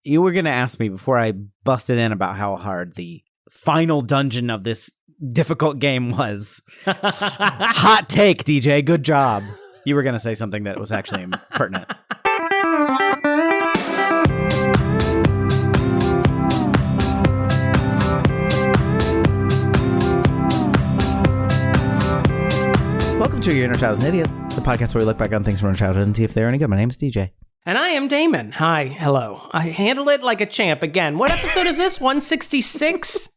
You were going to ask me before I busted in about how hard the final dungeon of this difficult game was. Hot take, DJ. Good job. You were going to say something that was actually pertinent. Welcome to Your Inner Child is an Idiot, the podcast where we look back on things from our childhood and see if they're any good. My name is DJ. And I am Damon. Hi, hello. I handle it like a champ again. What episode is this? 166?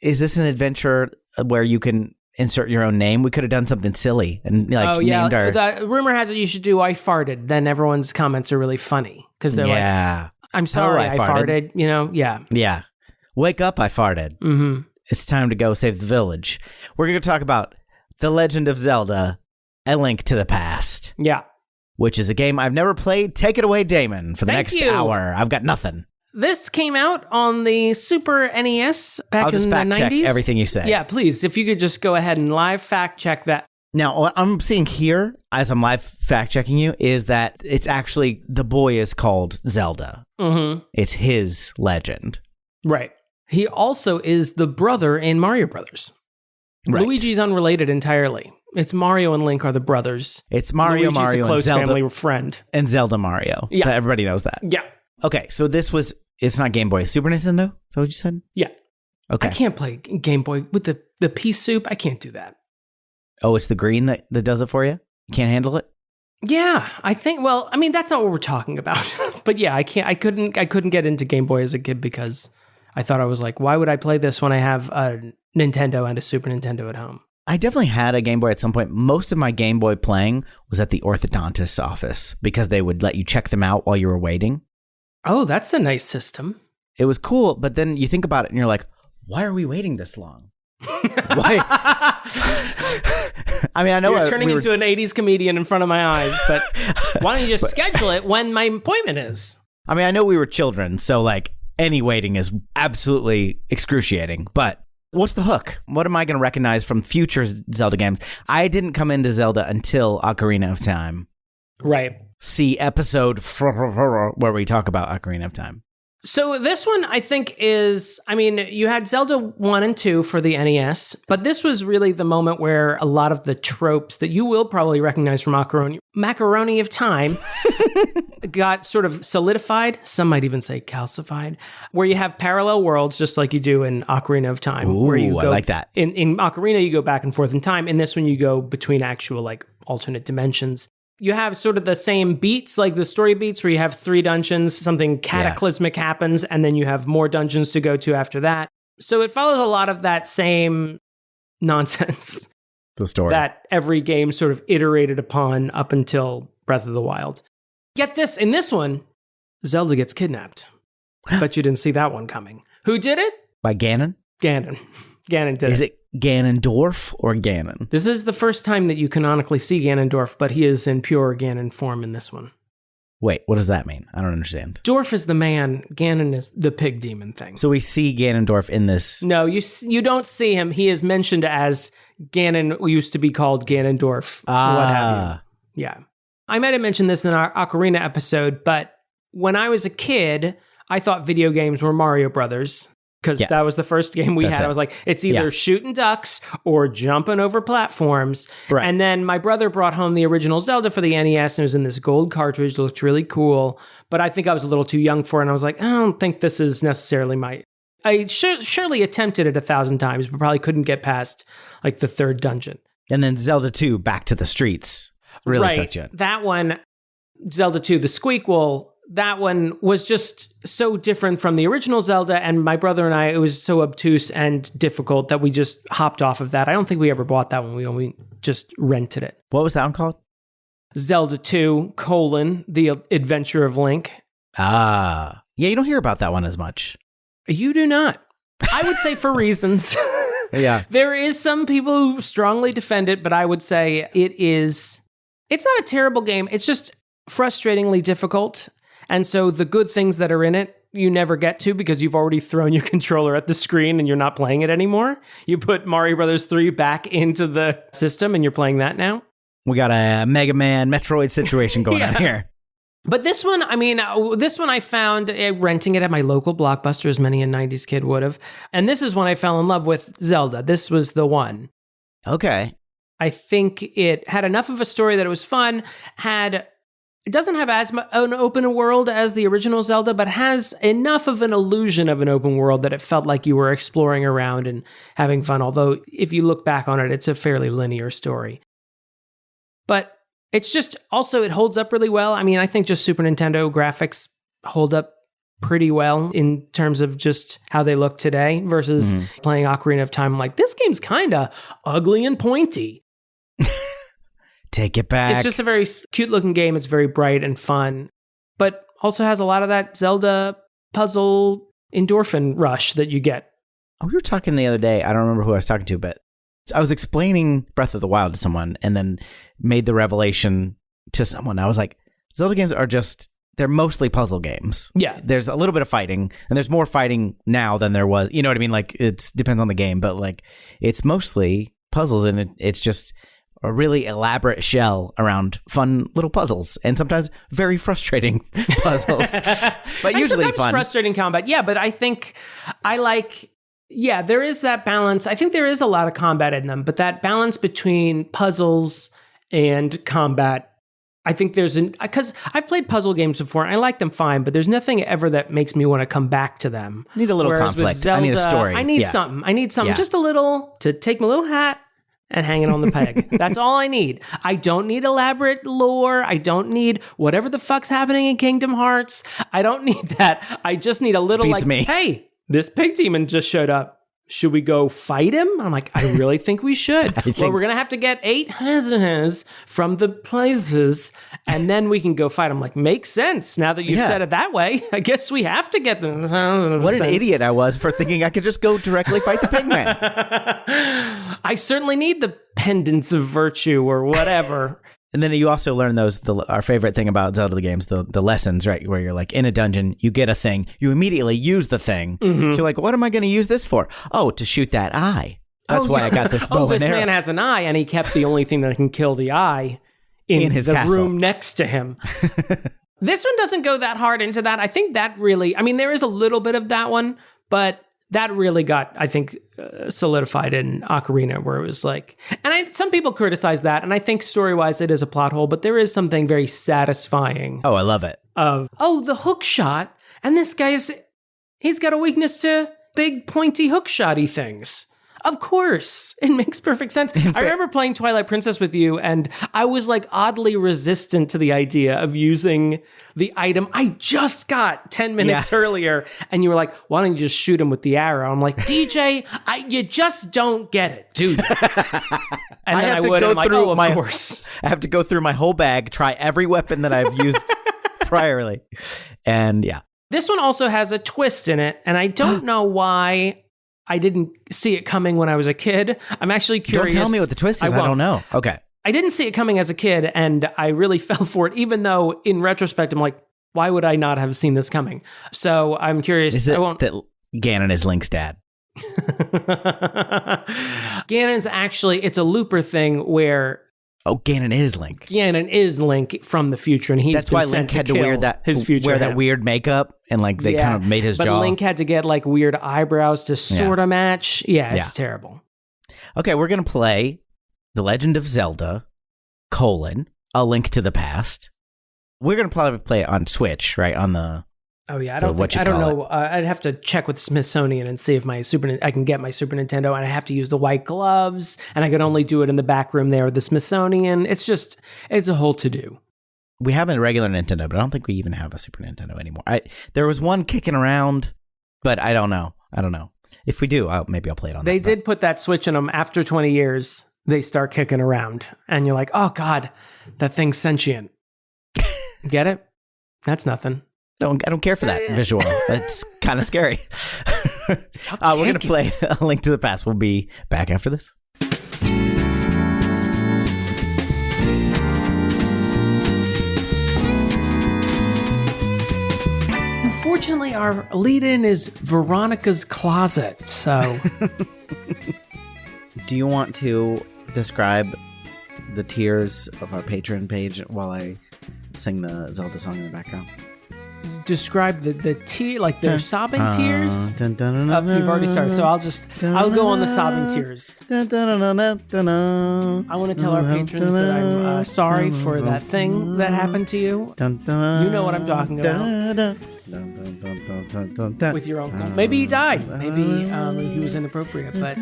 Is this an adventure where you can insert your own name? We could have done something silly and named our... The rumor has it you should do I farted. Then everyone's comments are really funny because they're like, I'm sorry, I farted. You know, Yeah. Wake up, I farted. Mm-hmm. It's time to go save the village. We're going to talk about The Legend of Zelda, A Link to the Past. Yeah. Which is a game I've never played. Take it away, Damon, for the next hour. I've got nothing. This came out on the Super NES back in the 90s. I'll just fact check everything you say. Yeah, please. If you could just go ahead and live fact check that. Now, what I'm seeing here, as I'm live fact checking you, is that it's actually, the boy is called Zelda. Mm-hmm. It's his legend. Right. He also is the brother in Mario Brothers. Right. Luigi's unrelated entirely. It's Mario and Link are the brothers. It's Mario, Luigi's a close and Zelda, family friend. And Zelda Mario. Yeah. Everybody knows that. Yeah. Okay, so it's not Game Boy, Super Nintendo? Is that what you said? Yeah. Okay. I can't play Game Boy with the pea soup. I can't do that. Oh, it's the green that does it for you? You can't handle it? Yeah, I think, well, I mean, that's not what we're talking about. But yeah, I couldn't get into Game Boy as a kid because I thought I was like, why would I play this when I have a Nintendo and a Super Nintendo at home? I definitely had a Game Boy at some point. Most of my Game Boy playing was at the orthodontist's office because they would let you check them out while you were waiting. Oh, that's a nice system. It was cool, but then you think about it and you're like, why are we waiting this long? Why? I mean, I know you're turning into an 80s comedian in front of my eyes, but why don't you just schedule it when my appointment is? I mean, I know we were children, so like any waiting is absolutely excruciating, but what's the hook? What am I going to recognize from future Zelda games? I didn't come into Zelda until Ocarina of Time. Right. See episode where we talk about Ocarina of Time. So this one, I think, is, I mean, you had Zelda 1 and 2 for the NES, but this was really the moment where a lot of the tropes that you will probably recognize from Macaroni of Time got sort of solidified. Some might even say calcified, where you have parallel worlds, just like you do in Ocarina of Time. Ooh, where you go, I like that. In Ocarina, you go back and forth in time. In this one, you go between actual, like, alternate dimensions. You have sort of the same beats, like the story beats, where you have 3 dungeons, something cataclysmic happens, and then you have more dungeons to go to after that. So it follows a lot of that same nonsense. The story. That every game sort of iterated upon up until Breath of the Wild. Get this, in this one, Zelda gets kidnapped. Bet you didn't see that one coming. Who did it? By Ganon? Ganon. Ganon did it. Is it Ganondorf or Ganon? This is the first time that you canonically see Ganondorf, but he is in pure Ganon form in this one. Wait, what does that mean? I don't understand. Dwarf is the man, Ganon is the pig demon thing. So we see Ganondorf in this... No, you don't see him. He is mentioned as Ganon, used to be called Ganondorf, what have you. Yeah. I might have mentioned this in our Ocarina episode, but when I was a kid, I thought video games were Mario Brothers. Because that was the first game we had. I was like, it's either shooting ducks or jumping over platforms. Right. And then my brother brought home the original Zelda for the NES, and it was in this gold cartridge. It looked really cool. But I think I was a little too young for it, and I was like, I don't think this is necessarily my... I surely attempted it 1,000 times, but probably couldn't get past like the 3rd dungeon. And then Zelda 2, Back to the Streets, really sucked you in. That one, Zelda 2, the Squeakquel... That one was just so different from the original Zelda, and my brother and I, it was so obtuse and difficult that we just hopped off of that. I don't think we ever bought that one. We only just rented it. What was that one called? Zelda 2, The Adventure of Link. Ah. Yeah, you don't hear about that one as much. You do not. I would say for reasons. Yeah. There is some people who strongly defend it, but I would say it's not a terrible game. It's just frustratingly difficult. And so the good things that are in it, you never get to because you've already thrown your controller at the screen and you're not playing it anymore. You put Mario Brothers 3 back into the system and you're playing that now. We got a Mega Man Metroid situation going on here. But this one I found renting it at my local Blockbuster, as many a 90s kid would have. And this is when I fell in love with Zelda. This was the one. Okay. I think it had enough of a story that it was fun. It doesn't have as an open world as the original Zelda, but has enough of an illusion of an open world that it felt like you were exploring around and having fun. Although, if you look back on it, it's a fairly linear story. But it's just, also, it holds up really well. I mean, I think just Super Nintendo graphics hold up pretty well in terms of just how they look today versus playing Ocarina of Time. I'm like, this game's kind of ugly and pointy. Take it back. It's just a very cute looking game. It's very bright and fun, but also has a lot of that Zelda puzzle endorphin rush that you get. We were talking the other day. I don't remember who I was talking to, but I was explaining Breath of the Wild to someone and then made the revelation to someone. I was like, Zelda games are they're mostly puzzle games. Yeah. There's a little bit of fighting, and there's more fighting now than there was. You know what I mean? Like, it depends on the game, but like, it's mostly puzzles, and it's just a really elaborate shell around fun little puzzles, and sometimes very frustrating puzzles, but usually fun. Frustrating combat. Yeah, but I think there is that balance. I think there is a lot of combat in them, but that balance between puzzles and combat, I think because I've played puzzle games before, and I like them fine, but there's nothing ever that makes me want to come back to them. Need a little conflict. Zelda, I need a story. I need something, just a little, to take my little hat and hang it on the peg. That's all I need. I don't need elaborate lore. I don't need whatever the fuck's happening in Kingdom Hearts. I don't need that. I just need a little hey, this pig demon just showed up. Should we go fight him? I'm like, I really think we should. Well, we're going to have to get 8 Hizoners from the places, and then we can go fight him. Like, makes sense. Now that you've said it that way, I guess we have to get them. What an idiot I was for thinking I could just go directly fight the pigman. I certainly need the pendants of virtue or whatever. And then you also learn our favorite thing about Zelda games, the lessons, right? Where you're like in a dungeon, you get a thing, you immediately use the thing. So you're like, what am I going to use this for? Oh, to shoot that eye. That's why I got this bow and arrow. This man has an eye, and he kept the only thing that can kill the eye in his castle. Room next to him. This one doesn't go that hard into that. I think that really, there is a little bit of that one, but that really got, I think, solidified in Ocarina, where it was like, and some people criticize that, and I think story-wise it is a plot hole, but there is something very satisfying. Oh, I love it. The hook shot, and this he's got a weakness to big pointy hook shotty things. Of course, it makes perfect sense. I remember playing Twilight Princess with you, and I was like oddly resistant to the idea of using the item I just got 10 minutes earlier. And you were like, why don't you just shoot him with the arrow? I'm like, DJ, you just don't get it, dude. And then of course. I have to go through my whole bag, try every weapon that I've used priorly. And yeah. This one also has a twist in it, and I don't know why I didn't see it coming when I was a kid. I'm actually curious. Don't tell me what the twist is. I don't know. Okay. I didn't see it coming as a kid, and I really fell for it, even though in retrospect, I'm like, why would I not have seen this coming? So I'm curious. Is it that Ganon is Link's dad? Ganon's actually, it's a looper thing where... Oh, Ganon is Link. Ganon is Link from the future, and that's why Link had to wear that weird makeup, and like they kind of made his jaw. But Link had to get like weird eyebrows to sort of match. Yeah, it's terrible. Okay, we're gonna play The Legend of Zelda: A Link to the Past. We're gonna probably play it on Switch, right? On the I don't know. I'd have to check with Smithsonian and see if I can get my Super Nintendo, and I have to use the white gloves, and I can only do it in the back room there with the Smithsonian. It's a whole to-do. We have a regular Nintendo, but I don't think we even have a Super Nintendo anymore. There was one kicking around, but I don't know. If we do, maybe I'll play it on. They did put that Switch in them after 20 years. They start kicking around, and you're like, oh God, that thing's sentient. Get it? That's nothing. I don't care for that visual. It's kind of scary. We're going to play A Link to the Past. We'll be back after this. Unfortunately, our lead-in is Veronica's closet, so... Do you want to describe the tiers of our Patreon page while I sing the Zelda song in the background. Describe the tear, like they're sobbing tears. You've already started, so I'll go on the sobbing tears. I want to tell our patrons that I'm sorry for that thing that happened to you. You know what I'm talking about. With your uncle. Maybe he died. Maybe he was inappropriate, but...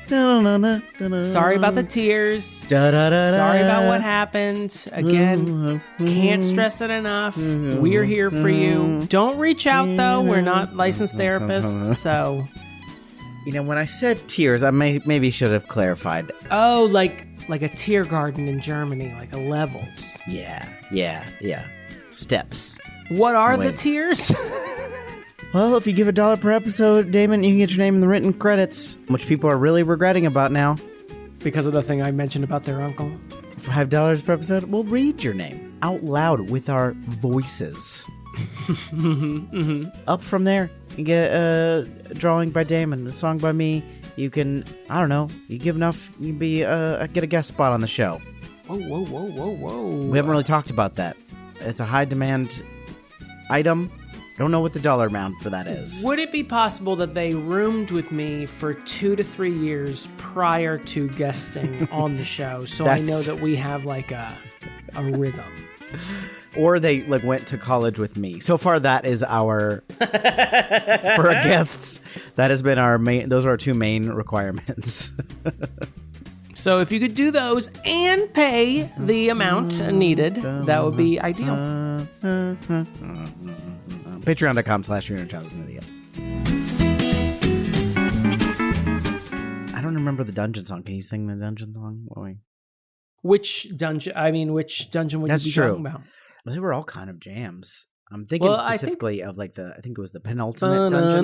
Sorry about the tears. Sorry about what happened. Again, can't stress it enough. We're here for you. Don't reach out, though. We're not licensed therapists, so... when I said tears, I maybe should have clarified. Oh, like a tear garden in Germany, like a levels. Yeah. Steps. What are the tears? Well, if you give $1 per episode, Damon, you can get your name in the written credits, which people are really regretting about now. Because of the thing I mentioned about their uncle? $5 per episode, we'll read your name out loud with our voices. Up from there, you get a drawing by Damon, a song by me. You can, I don't know, you give enough, you can get a guest spot on the show. Whoa. We haven't really talked about that. It's a high demand item. Don't know what the dollar amount for that is. Would it be possible that they roomed with me for 2 to 3 years prior to guesting on the show, so I know that we have like a rhythm? Or they went to college with me. So far, that is our for our guests. That has been our main. Those are our 2 main requirements. So if you could do those and pay the amount needed, that would be ideal. Patreon.com/YourInnerChildIsAnIdiot. I don't remember the dungeon song. Can you sing the dungeon song? Which dungeon would you be talking about? Well, they were all kind of jams. I'm thinking specifically of I think it was the penultimate dungeon.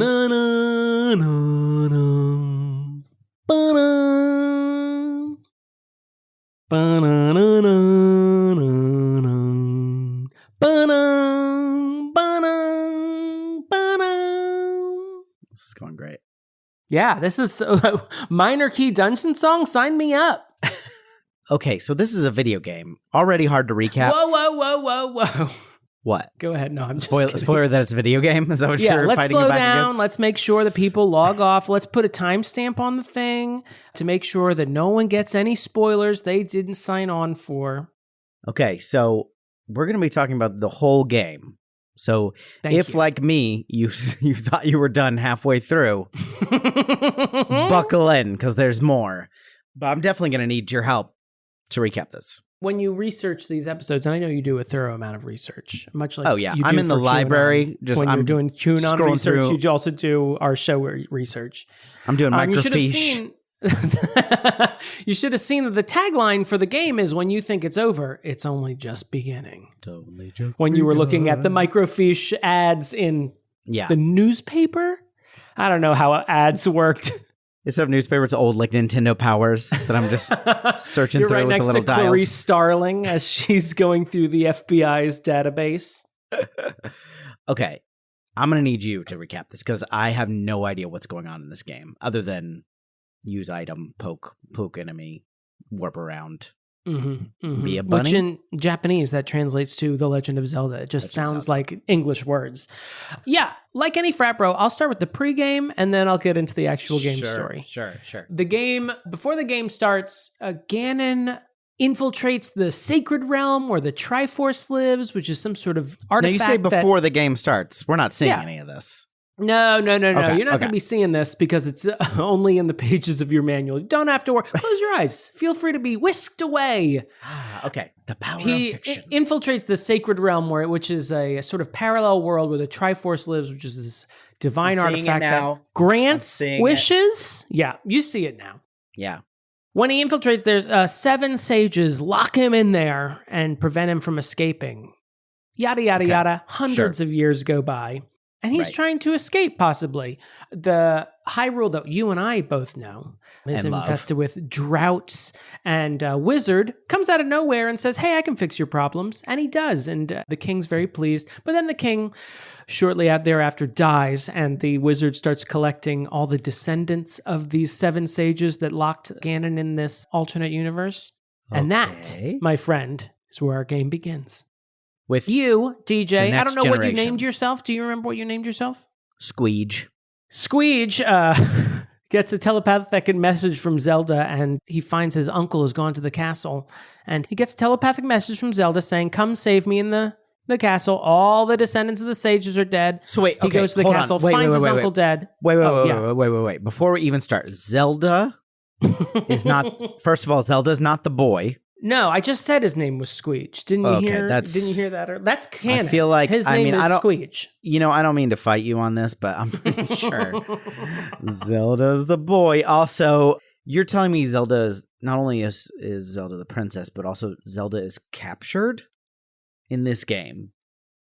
This is going great. Yeah, this is minor key dungeon song. Sign me up. Okay, so this is a video game. Already hard to recap. Whoa. What? Go ahead. No, I'm just kidding. Spoiler that it's a video game? Is that what you're let's fighting slow back down. against? Let's make sure that people log off. Let's put a timestamp on the thing to make sure that no one gets any spoilers they didn't sign on for. Okay, so we're going to be talking about the whole game. So if, like me, you thought you were done halfway through, buckle in, because there's more. But I'm definitely going to need your help to recap this. When you research these episodes, and I know you do a thorough amount of research, much like you do I'm in the library. When you're doing QAnon research, you also do our show research. I'm doing microfiche. You should have seen that the tagline for the game is when you think it's over, it's only just beginning. When you were looking at the microfiche ads in the newspaper, I don't know how ads worked. Instead of newspaper, it's old like Nintendo Powers that I'm just searching You're through right with next the little to dials. Clarice Starling as she's going through the FBI's database. Okay, I'm going to need you to recap this because I have no idea what's going on in this game other than use item, poke enemy, warp around, be a bunny. Which in Japanese, that translates to The Legend of Zelda. It just sounds like English words. Yeah, like any frat bro, I'll start with the pregame and then I'll get into the actual game story. Sure. The game, before the game starts, Ganon infiltrates the Sacred Realm where the Triforce lives, which is some sort of artifact. Now you say before the game starts. We're not seeing any of this. No. Okay, You're not going to be seeing this because it's only in the pages of your manual. You don't have to worry. Close your eyes. Feel free to be whisked away. Okay. The power of fiction. He infiltrates the Sacred Realm, which is a sort of parallel world where the Triforce lives, which is this divine artifact that grants wishes. Yeah, you see it now. Yeah. When he infiltrates, there's 7 sages lock him in there and prevent him from escaping. Yada, yada, yada. Hundreds of years go by. And he's trying to escape, possibly. The Hyrule that you and I both know is infested with droughts. And a wizard comes out of nowhere and says, hey, I can fix your problems. And he does. And the king's very pleased. But then the king, shortly thereafter, dies. And the wizard starts collecting all the descendants of these 7 sages that locked Ganon in this alternate universe. And that, my friend, is where our game begins. With You, the DJ, I next don't know what you generation. named yourself. Do you remember what you named yourself? Squeege. Squeege gets a telepathic message from Zelda, and he finds his uncle has gone to the castle. And he gets a telepathic message from Zelda saying, come save me in the castle. All the descendants of the sages are dead. So wait, he goes to the hold castle, on. Wait, finds wait, his wait, uncle dead. Wait. Before we even start, Zelda is not, first of all, Zelda's not the boy. No, I just said his name was Squeege. Didn't you hear that? That's canon. I feel like, his name is Squeege. You know, I don't mean to fight you on this, but I'm pretty sure Zelda's the boy. Also, you're telling me Zelda is, not only is Zelda the princess, but also Zelda is captured in this game.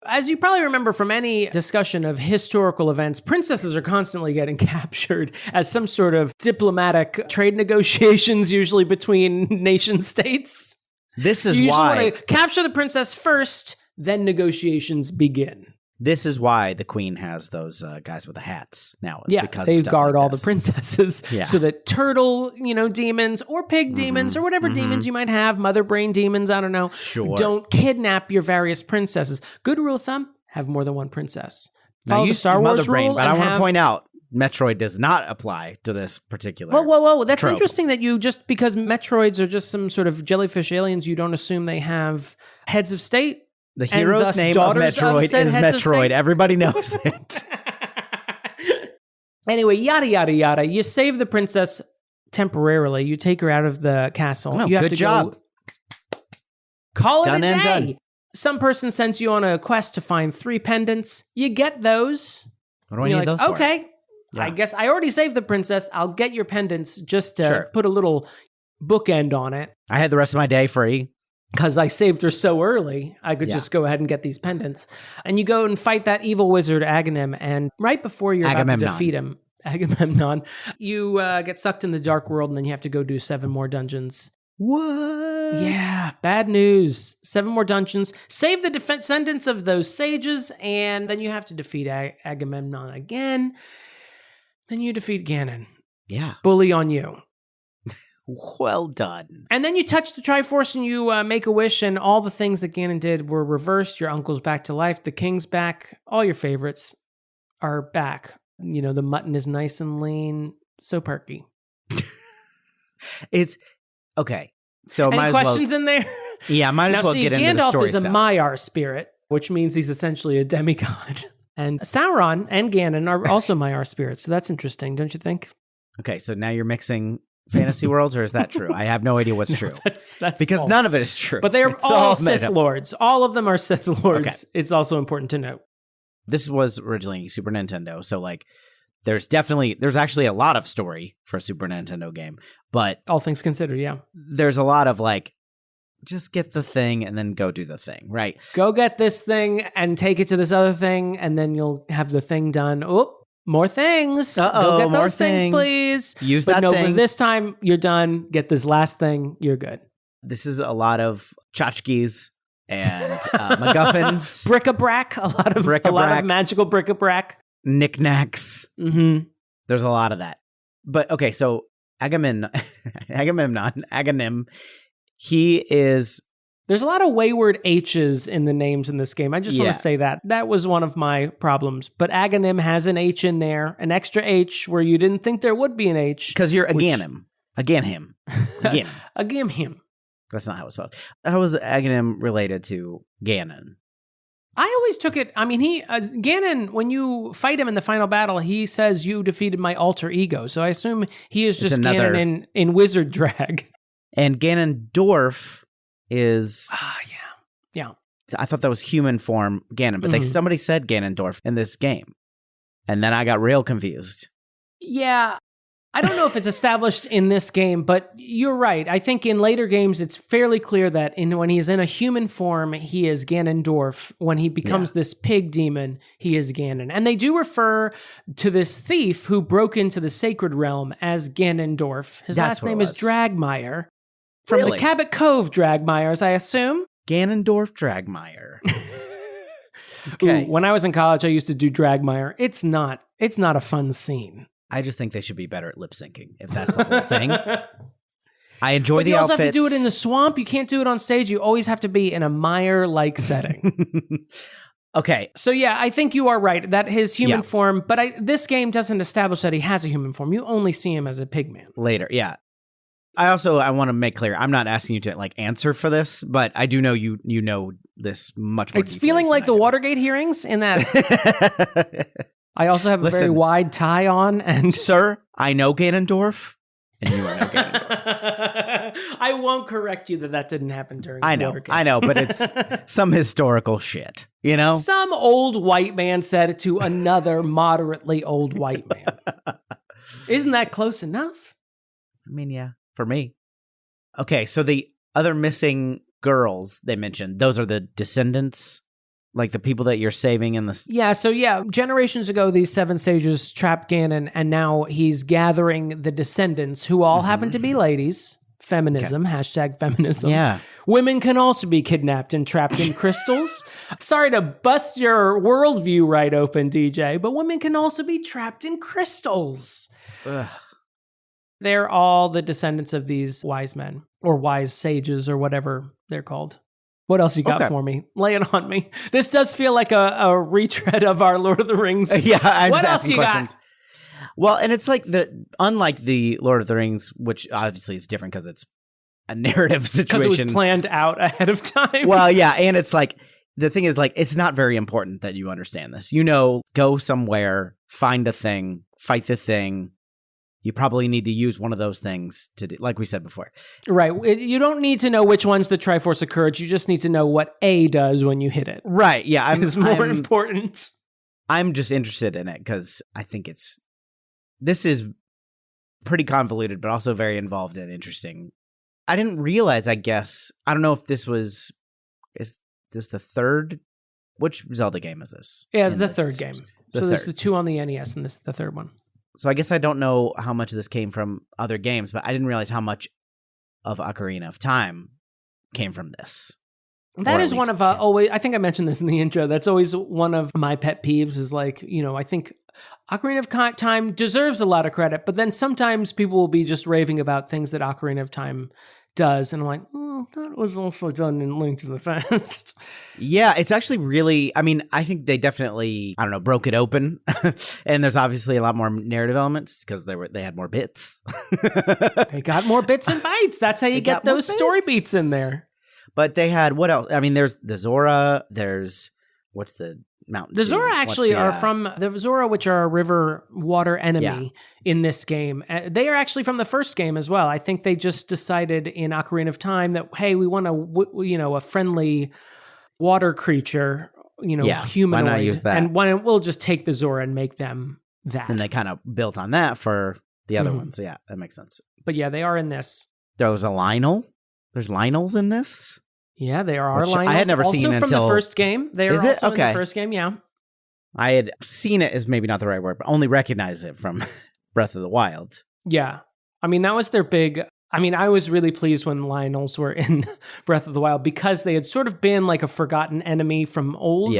As you probably remember from any discussion of historical events, princesses are constantly getting captured as some sort of diplomatic trade negotiations, usually between nation states. This is you usually why want to capture the princess first, then negotiations begin. This is why the queen has those guys with the hats now. It's because they of stuff guard like all this. the princesses so that turtle, demons or pig demons or whatever demons you might have, mother brain demons, I don't know, don't kidnap your various princesses. Good rule of thumb, have more than one princess. Follow the Star Wars rule. But I want to point out, Metroid does not apply to this particular Whoa. That's trope. Interesting that you, just because Metroids are just some sort of jellyfish aliens, you don't assume they have heads of state. The hero's name of Metroid is Metroid. Everybody knows it. Anyway, yada, yada, yada. You save the princess temporarily. You take her out of the castle. Oh, you have good to job. Go call it Done a and day. done. Some person sends you on a quest to find 3 pendants. You get those. What do I need those for? Okay, Yeah. I guess I already saved the princess. I'll get your pendants just to Sure. put a little bookend on it. I had the rest of my day free. Because I saved her so early, I could just go ahead and get these pendants. And you go and fight that evil wizard, Aghanim, and right before you're about to defeat him, Agamemnon, you get sucked in the dark world, and then you have to go do 7 more dungeons. What? Yeah, bad news. 7 more dungeons. Save the descendants of those sages, and then you have to defeat Agamemnon again. Then you defeat Ganon. Yeah. Bully on you. Well done. And then you touch the Triforce and you make a wish, and all the things that Ganon did were reversed. Your uncle's back to life. The king's back. All your favorites are back. The mutton is nice and lean. So perky. It's okay. So any questions in there? Yeah, might as well get into the story Gandalf is a Maiar spirit, which means he's essentially a demigod. And Sauron and Ganon are also Maiar spirits. So that's interesting, don't you think? Okay, so now you're mixing fantasy worlds, or is that true? I have no idea what's true. That's because false. None of it is true. But they are all Sith Lords. All of them are Sith Lords. Okay. It's also important to note. This was originally Super Nintendo, so there's actually a lot of story for a Super Nintendo game, but all things considered, yeah. There's a lot of just get the thing and then go do the thing, right? Go get this thing and take it to this other thing, and then you'll have the thing done. Oh, more things. Go get those things, please. Use that thing. But this time you're done. Get this last thing. You're good. This is a lot of tchotchkes and MacGuffins. Bric-a-brac. A lot of magical bric-a-brac. Knickknacks. Mm-hmm. There's a lot of that. But okay, so Aghanim, he is... There's a lot of wayward H's in the names in this game. I just want to say that. That was one of my problems. But Aghanim has an H in there, an extra H where you didn't think there would be an H. Because you're Aghanim. Him. That's not how it's spelled. How was Aghanim related to Ganon? I always took it, Ganon, when you fight him in the final battle, he says, you defeated my alter ego. So I assume he is just Ganon in wizard drag. And Ganondorf is... Yeah. I thought that was human form Ganon, but somebody said Ganondorf in this game. And then I got real confused. Yeah. I don't know if it's established in this game, but you're right. I think in later games, it's fairly clear that when he is in a human form, he is Ganondorf. When he becomes this pig demon, he is Ganon. And they do refer to this thief who broke into the sacred realm as Ganondorf. His last name is Dragmire. From the Cabot Cove Dragmires, I assume. Ganondorf Dragmire. Okay. Ooh, when I was in college, I used to do Dragmire. It's not a fun scene. I just think they should be better at lip syncing, if that's the whole thing. I enjoy but the you also outfits. have to do it in the swamp. You can't do it on stage. You always have to be in a mire-like setting. Okay. So yeah, I think you are right that his human form, but this game doesn't establish that he has a human form. You only see him as a pigman. Later, yeah. I want to make clear, I'm not asking you to like answer for this, but I do know you know this much more. It's feeling like the Watergate hearings in that. I also have a very wide tie on, and sir, I know Ganondorf, and you are no Ganondorf. I won't correct you that didn't happen during Watergate. I know, but it's some historical shit, you know? Some old white man said it to another moderately old white man. Isn't that close enough? I mean, yeah, for me. Okay, so the other missing girls they mentioned, those are the descendants, like the people that you're saving in the... Yeah, so generations ago, these 7 sages trapped Ganon, and now he's gathering the descendants, who all happen to be ladies. Feminism, #feminism. Yeah. Women can also be kidnapped and trapped in crystals. Sorry to bust your worldview right open, DJ, but women can also be trapped in crystals. Ugh. They're all the descendants of these wise men, or wise sages, or whatever they're called. What else you got for me? Lay it on me. This does feel like a retread of our Lord of the Rings. Yeah, I'm what just else asking you questions. got? Well, and it's like unlike the Lord of the Rings, which obviously is different because it's a narrative situation. Because it was planned out ahead of time. Well, yeah, and it's like, the thing is like, it's not very important that you understand this. You know, go somewhere, find a thing, fight the thing. You probably need to use one of those things to do, like we said before. Right. You don't need to know which one's the Triforce of Courage. You just need to know what A does when you hit it. Right. Yeah. It's more important. I'm just interested in it because I think this is pretty convoluted, but also very involved and interesting. I didn't realize, I guess, I don't know if is this the third? Which Zelda game is this? Yeah, it's the third game. So there's the 2 on the NES and this is the third one. So I guess I don't know how much of this came from other games, but I didn't realize how much of Ocarina of Time came from this. That is one of always, I think I mentioned this in the intro, that's always one of my pet peeves is like, I think Ocarina of Time deserves a lot of credit, but then sometimes people will be just raving about things that Ocarina of Time does, and I'm like, that was also done in Link to the Past. Yeah, it's actually really, I mean, I think they definitely, broke it open, and there's obviously a lot more narrative elements because they had more bits. They got more bits and bytes. That's how you get those story beats in there. But they had, what else? I mean, there's the Zora, there's, what's the mountain? The Zora actually are from, the Zora, which are a river water enemy in this game. They are actually from the first game as well. I think they just decided in Ocarina of Time that, hey, we want a friendly water creature, humanoid. Why not use that? And we'll just take the Zora and make them that. And they kind of built on that for the other ones. So yeah, that makes sense. But yeah, they are in this. There's a Lionel. There's Lionels in this. Yeah, there are Lionels. I had never also seen from until the first game. They are Is it? also Okay. in the first game, yeah. I had seen it is maybe not the right word, but only recognize it from Breath of the Wild. Yeah. I mean, that was their big... I was really pleased when Lionels were in Breath of the Wild because they had sort of been like a forgotten enemy from old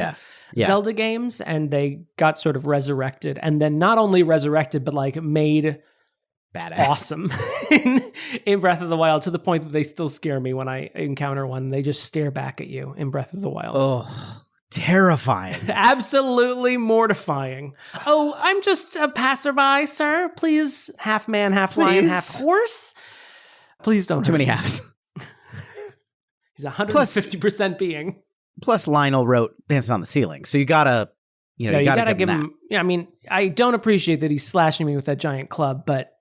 Zelda games, and they got sort of resurrected. And then not only resurrected, but like made... Badass. Awesome in Breath of the Wild, to the point that they still scare me when I encounter one. They just stare back at you in Breath of the Wild. Oh, terrifying. Absolutely mortifying. Oh, I'm just a passerby, sir. Please, half man, half lion, half horse. Please don't. Too many halves. He's 150% being. Plus, Lionel wrote Dancing on the Ceiling. So you gotta... you gotta give him. Yeah, I mean, I don't appreciate that he's slashing me with that giant club, but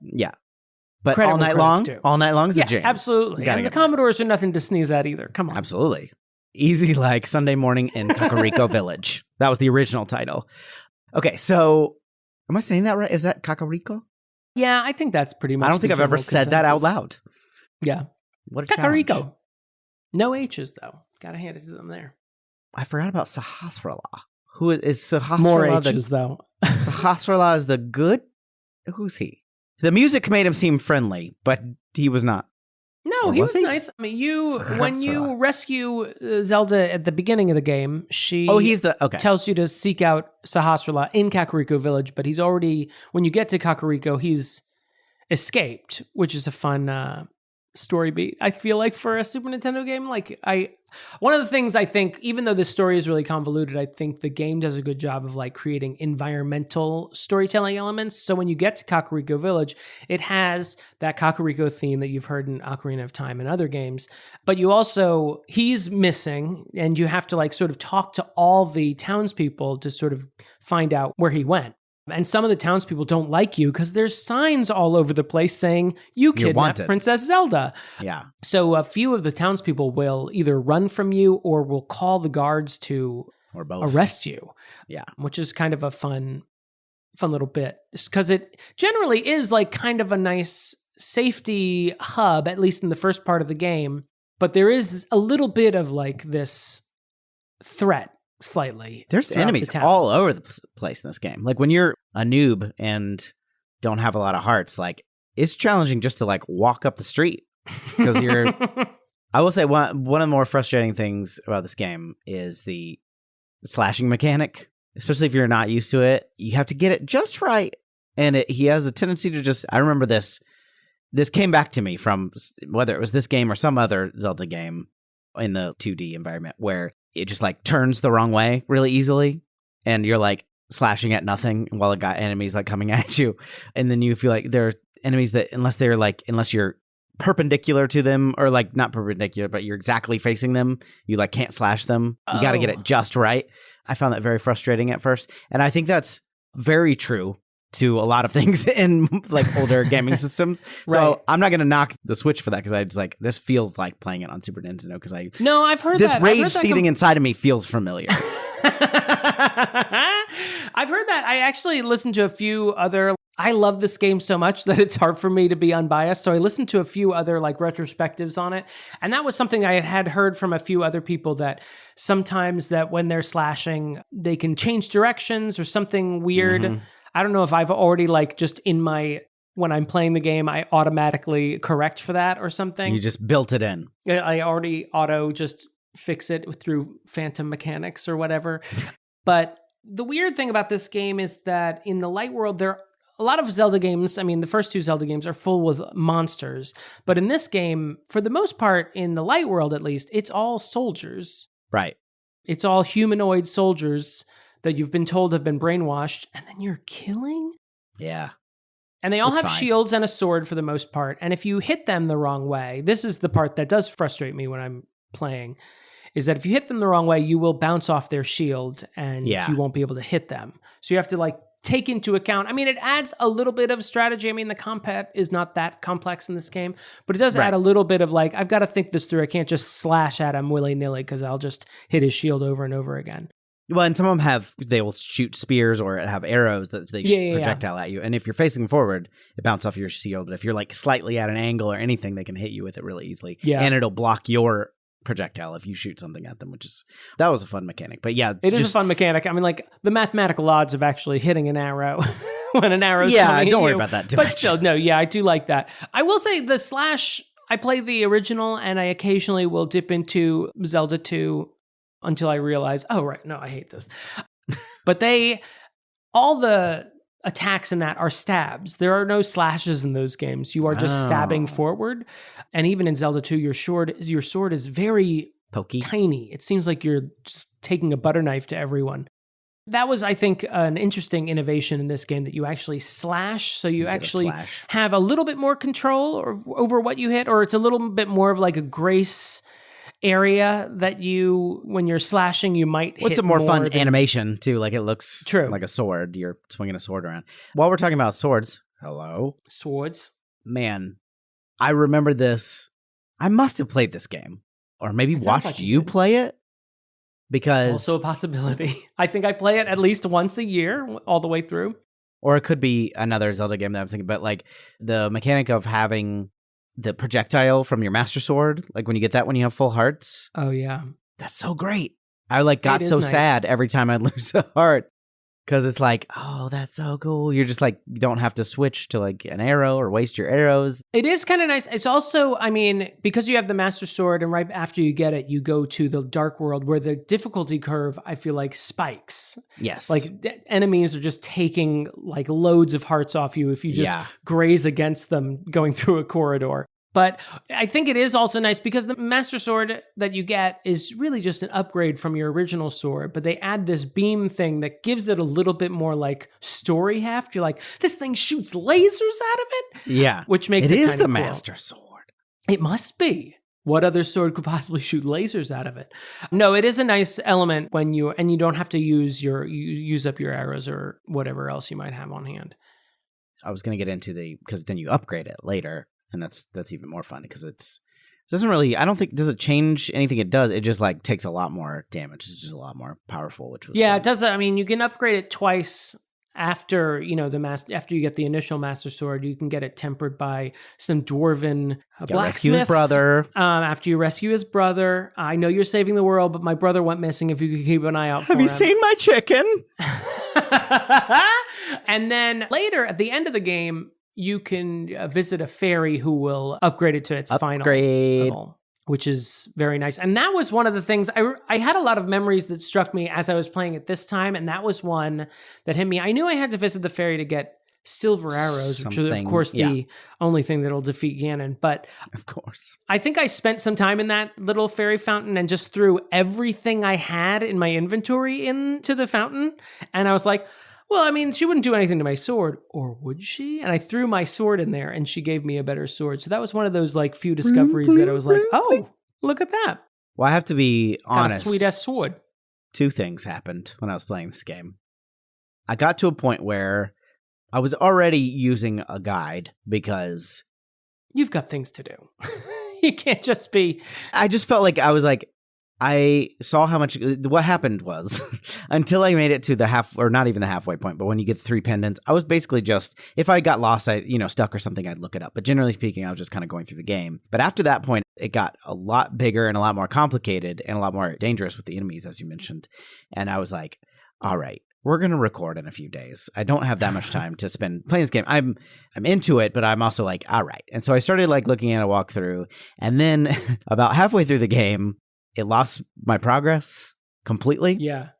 but all night long is a jam. Absolutely. And the Commodores are nothing to sneeze at either. Come on, absolutely easy like Sunday Morning in Kakariko Village. That was the original title. Okay, so am I saying that right? Is that Kakariko? Yeah, I think that's pretty much. I don't think I've ever said that out loud. Yeah, what a Kakariko. Challenge. No H's though. Gotta hand it to them there. I forgot about Sahasrara. Who is Sahasrara? More H's, though. Sahasrara is the good? Who's he? The music made him seem friendly, but he was not. No, he was nice. I mean, when you rescue Zelda at the beginning of the game, she tells you to seek out Sahasrara in Kakariko Village, but he's already, when you get to Kakariko, he's escaped, which is a fun story beat, I feel like, for a Super Nintendo game. Like, one of the things I think, even though the story is really convoluted, I think the game does a good job of like creating environmental storytelling elements. So when you get to Kakariko Village, it has that Kakariko theme that you've heard in Ocarina of Time and other games, but you also, he's missing, and you have to like sort of talk to all the townspeople to sort of find out where he went. And some of the townspeople don't like you because there's signs all over the place saying you kidnapped Princess Zelda. Yeah. So a few of the townspeople will either run from you or will call the guards to or both arrest you. Yeah. Which is kind of a fun little bit. Because it generally is like kind of a nice safety hub, at least in the first part of the game. But there is a little bit of like this threat. Slightly. There's enemies all over the place in this game. Like when you're a noob and don't have a lot of hearts, like it's challenging just to like walk up the street because you're. I will say one of the more frustrating things about this game is the slashing mechanic, especially if you're not used to it. You have to get it just right, and he has a tendency to just. I remember this. This came back to me from whether it was this game or some other Zelda game in the 2D environment where it just like turns the wrong way really easily, and you're like slashing at nothing while it got enemies like coming at you, and then you feel like there are enemies that unless you're perpendicular to them, or like not perpendicular but you're exactly facing them, you like can't slash them. You got to get it just right. I found that very frustrating at first, and I think that's very true to a lot of things in like older gaming systems. So right. I'm not going to knock the Switch for that because I just like, this feels like playing it on Super Nintendo because I've heard this that. rage seething inside of me feels familiar. I've heard that. I actually listened to a few other, I love this game so much that it's hard for me to be unbiased. So I listened to a few other like retrospectives on it. And that was something I had heard from a few other people, that sometimes that when they're slashing, they can change directions or something weird. Mm-hmm. I don't know if I've already like just when I'm playing the game, I automatically correct for that or something. You just built it in. I already auto just fix it through phantom mechanics or whatever. But the weird thing about this game is that in the light world, there are a lot of Zelda games. I mean, the first two Zelda games are full with monsters. But in this game, for the most part, in the light world at least, it's all soldiers. Right. It's all humanoid soldiers that you've been told have been brainwashed, and then you're killing? Yeah. And they all have shields and a sword for the most part. And if you hit them the wrong way, this is the part that does frustrate me when I'm playing, is that if you hit them the wrong way, you will bounce off their shield and you won't be able to hit them. So you have to like take into account, I mean, it adds a little bit of strategy. I mean, the combat is not that complex in this game, but it does add a little bit of like, I've got to think this through. I can't just slash at him willy-nilly because I'll just hit his shield over and over again. Well, and some of them they will shoot spears or have arrows that they shoot projectile at you. And if you're facing forward, it bounces off your shield. But if you're like slightly at an angle or anything, they can hit you with it really easily. Yeah. And it'll block your projectile if you shoot something at them, that was a fun mechanic. But yeah. It is a fun mechanic. I mean, like the mathematical odds of actually hitting an arrow when an arrow's coming at you. Don't worry about that too much. But still, no, I do like that. I will say the slash, I play the original and I occasionally will dip into Zelda 2 until I realize, oh, right, no, I hate this. But all the attacks in that are stabs. There are no slashes in those games. You are just stabbing forward. And even in Zelda 2, your sword is very pokey, tiny. It seems like you're just taking a butter knife to everyone. That was, I think, an interesting innovation in this game, that you actually slash. So you actually have a little bit more control over what you hit, or it's a little bit more of like a grace area that when you're slashing, you might hit. What's a more fun animation too? Like it looks like a sword. You're swinging a sword around. While we're talking about swords, swords. Man, I remember this. I must have played this game, or maybe watched you play it. Because also a possibility. I think I play it at least once a year, all the way through. Or it could be another Zelda game that I'm thinking. But like the mechanic of having the projectile from your Master Sword, like when you get that when you have full hearts. Oh, yeah. That's so great. I like got so sad every time I'd lose a heart. Because it's like, oh, that's so cool. You're just like, you don't have to switch to like an arrow or waste your arrows. It is kind of nice. It's also, I mean, because you have the Master Sword and right after you get it, you go to the Dark World where the difficulty curve, I feel like, spikes. Yes. Like enemies are just taking like loads of hearts off you if you just graze against them going through a corridor. But I think it is also nice because the Master Sword that you get is really just an upgrade from your original sword, but they add this beam thing that gives it a little bit more like story heft. You're like, this thing shoots lasers out of it? Yeah. Which makes it is kinda the cool. Master Sword. It must be. What other sword could possibly shoot lasers out of it? No, it is a nice element when you don't have to use up your arrows or whatever else you might have on hand. I was going to get into because then you upgrade it later, and that's even more fun because doesn't really, I don't think, does it change anything it does? It just like takes a lot more damage. It's just a lot more powerful, which was fun. It does. I mean, you can upgrade it twice after, after you get the initial Master Sword. You can get it tempered by some dwarven Rescue his blacksmiths. brother. After you rescue his brother. I know you're saving the world, but my brother went missing. If you could keep an eye out for him. Have you seen my chicken? And then later, at the end of the game, you can visit a fairy who will upgrade it to its final level, which is very nice. And that was one of the things, I had a lot of memories that struck me as I was playing it this time, and that was one that hit me. I knew I had to visit the fairy to get silver arrows, which is, of course, the only thing that'll defeat Ganon. But of course, I think I spent some time in that little fairy fountain and just threw everything I had in my inventory into the fountain. And I was like, well, I mean, she wouldn't do anything to my sword, or would she? And I threw my sword in there, and she gave me a better sword. So that was one of those like few discoveries that I was like, oh, look at that. Well, I have to be honest. Got a sweet-ass sword. Two things happened when I was playing this game. I got to a point where I was already using a guide because... You've got things to do. You can't just be... I just felt like I saw how much... What happened was, until I made it to the not even the halfway point, but when you get the 3 pendants, I was basically just... If I got lost, stuck or something, I'd look it up. But generally speaking, I was just kind of going through the game. But after that point, it got a lot bigger and a lot more complicated and a lot more dangerous with the enemies, as you mentioned. And I was like, all right, we're going to record in a few days. I don't have that much time to spend playing this game. I'm into it, but I'm also like, all right. And so I started like looking at a walkthrough, and then about halfway through the game, it lost my progress completely. Yeah.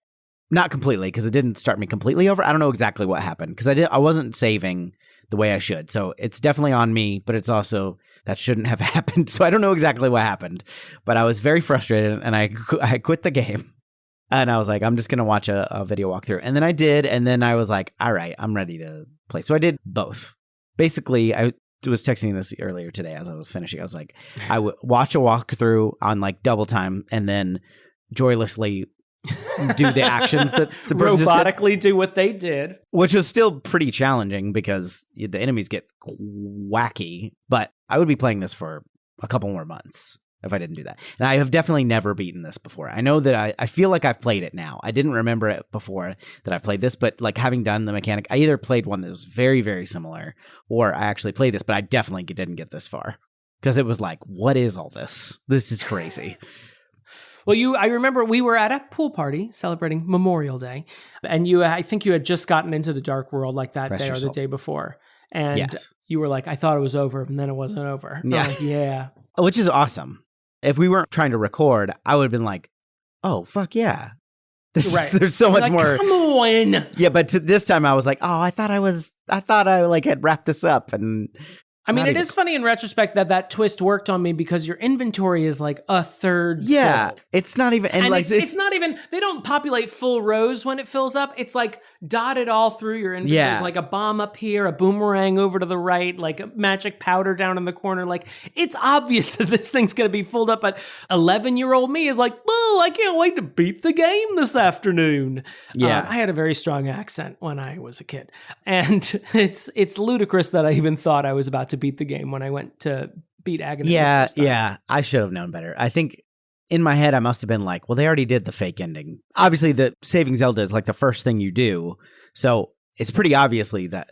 Not completely, because it didn't start me completely over. I don't know exactly what happened, because I wasn't saving the way I should. So it's definitely on me, but it's also, that shouldn't have happened. So I don't know exactly what happened, but I was very frustrated, and I quit the game. And I was like, I'm just going to watch a video walkthrough. And then I did, and then I was like, all right, I'm ready to play. So I did both. Basically, I was texting this earlier today as I was finishing. I was like, I would watch a walkthrough on like double time and then joylessly do the actions that the person robotically do what they did, which was still pretty challenging because the enemies get wacky. But I would be playing this for a couple more months if I didn't do that. And I have definitely never beaten this before. I know that I feel like I've played it now. I didn't remember it before that I played this, but like having done the mechanic, I either played one that was very, very similar, or I actually played this, but I definitely didn't get this far because it was like, what is all this? This is crazy. Well, I remember we were at a pool party celebrating Memorial Day, and I think you had just gotten into the Dark World like that day or the day before. And you were like, I thought it was over, and then it wasn't over. Yeah. Like, yeah. Which is awesome. If we weren't trying to record, I would have been like, oh, fuck yeah. There's so much more. Come on. Yeah, but this time I was like, oh, I thought I like had wrapped this up. And I mean, it is funny in retrospect that twist worked on me because your inventory is like a third. Yeah, full. It's not even, and like it's not even. They don't populate full rows when it fills up. It's like dotted all through your inventory. Yeah. There's like a bomb up here, a boomerang over to the right, like a magic powder down in the corner. Like it's obvious that this thing's gonna be filled up. But 11-year-old me is like, oh, I can't wait to beat the game this afternoon. Yeah, I had a very strong accent when I was a kid, and it's ludicrous that I even thought I was about to beat the game when I went to beat Agony. Yeah. I should have known better. I think in my head, I must have been like, well, they already did the fake ending. Obviously, the saving Zelda is like the first thing you do. So it's pretty obviously that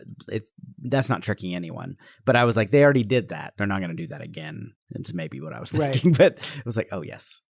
that's not tricking anyone. But I was like, they already did that. They're not going to do that again. It's maybe what I was thinking. Right. But it was like, oh, yes.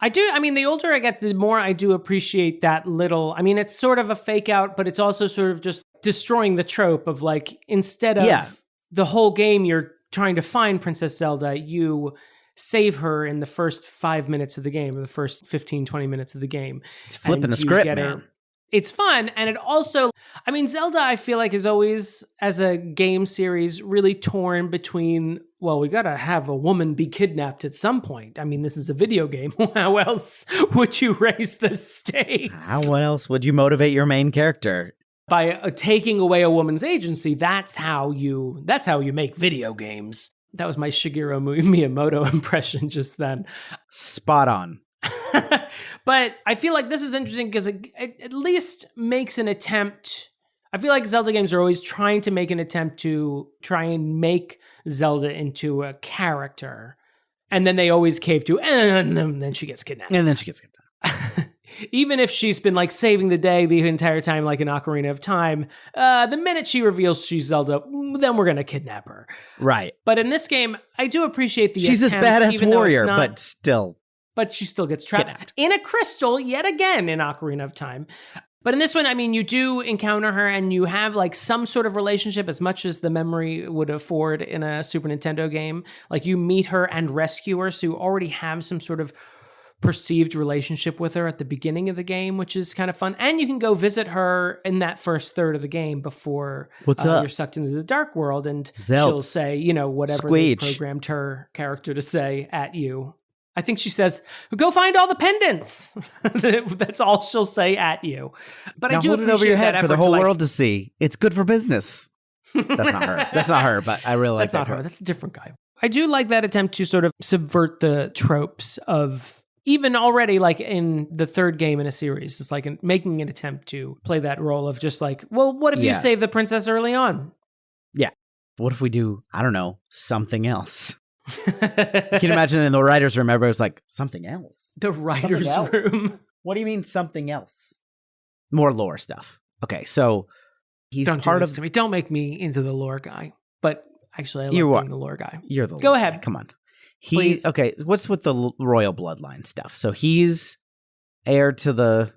I do. I mean, the older I get, the more I do appreciate that little. I mean, it's sort of a fake out, but it's also sort of just destroying the trope of like, instead of the whole game you're trying to find Princess Zelda, you save her in the first 5 minutes of the game, or the first 15, 20 minutes of the game. It's flipping the script, man. It's fun. And it also, I mean, Zelda, I feel like is always, as a game series, really torn between well, we got to have a woman be kidnapped at some point. I mean, this is a video game. How else would you raise the stakes? How else would you motivate your main character? By taking away a woman's agency, that's how you make video games. That was my Shigeru Miyamoto impression just then. Spot on. But I feel like this is interesting because it at least makes an attempt. I feel like Zelda games are always trying to make an attempt to try and make Zelda into a character. And then they always cave to, and then she gets kidnapped. Even if she's been like saving the day the entire time, like in Ocarina of Time, the minute she reveals she's Zelda, then we're going to kidnap her. Right. But in this game, I do appreciate the She's this badass warrior, but still. But she still gets trapped in a crystal yet again in Ocarina of Time. But in this one, I mean, you do encounter her and you have like some sort of relationship as much as the memory would afford in a Super Nintendo game. Like you meet her and rescue her, so you already have some sort of perceived relationship with her at the beginning of the game, which is kind of fun. And you can go visit her in that first third of the game before you're sucked into the dark world, and she'll say, you know, whatever they programmed her character to say at you. I think she says, go find all the pendants. That's all she'll say at you. But now I do appreciate it over your head for the whole world to see. It's good for business. That's not her. That's not her, but I really like that. That's not her. That's a different guy. I do like that attempt to sort of subvert the tropes of even already like in the third game in a series. It's like making an attempt to play that role of just like, well, what if you save the princess early on? Yeah. What if we do, I don't know, something else? Can you imagine in the writer's room, everybody was like, something else? The writer's room? What do you mean something else? More lore stuff. Okay, so he's Don't part do this of... to me. Don't make me into the lore guy. But actually, I love being the lore guy. You're the Go lore ahead. guy. Come on. Please. Okay, what's with the royal bloodline stuff? So he's heir to the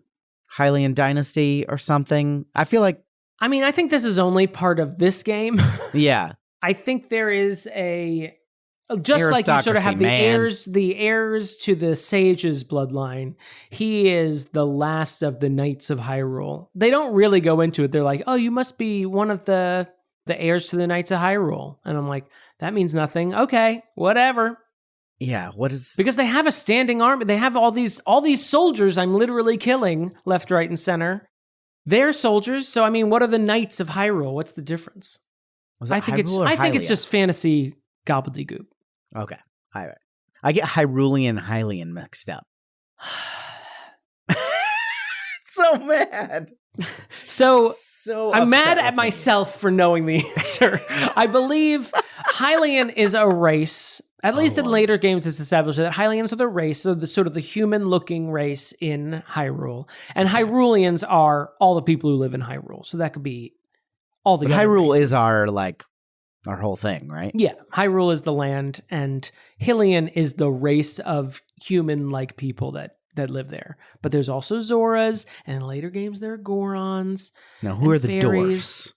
Hylian dynasty or something? I feel like... I mean, I think this is only part of this game. Yeah. I think there is a... Just like you sort of have the heirs to the sage's bloodline, he is the last of the knights of Hyrule. They don't really go into it. They're like, oh, you must be one of the heirs to the knights of Hyrule. And I'm like, that means nothing. Okay, whatever. Yeah, what is... Because they have a standing army. They have all these soldiers I'm literally killing left, right, and center. They're soldiers. So, I mean, what are the knights of Hyrule? What's the difference? I think it's just fantasy gobbledygook. Okay. All right. I get Hyrulean Hylian mixed up. So mad. So I'm mad at myself for knowing the answer. I believe Hylian is a race. At least in later games, it's established that Hylians are the race, so the sort of the human-looking race in Hyrule. And Hyruleans are all the people who live in Hyrule. So that could be all the other Hyrule races. is our whole thing, right? Yeah, Hyrule is the land, and Hylian is the race of human-like people that live there. But there's also Zoras, and in later games there are Gorons. Now, who are the fairies.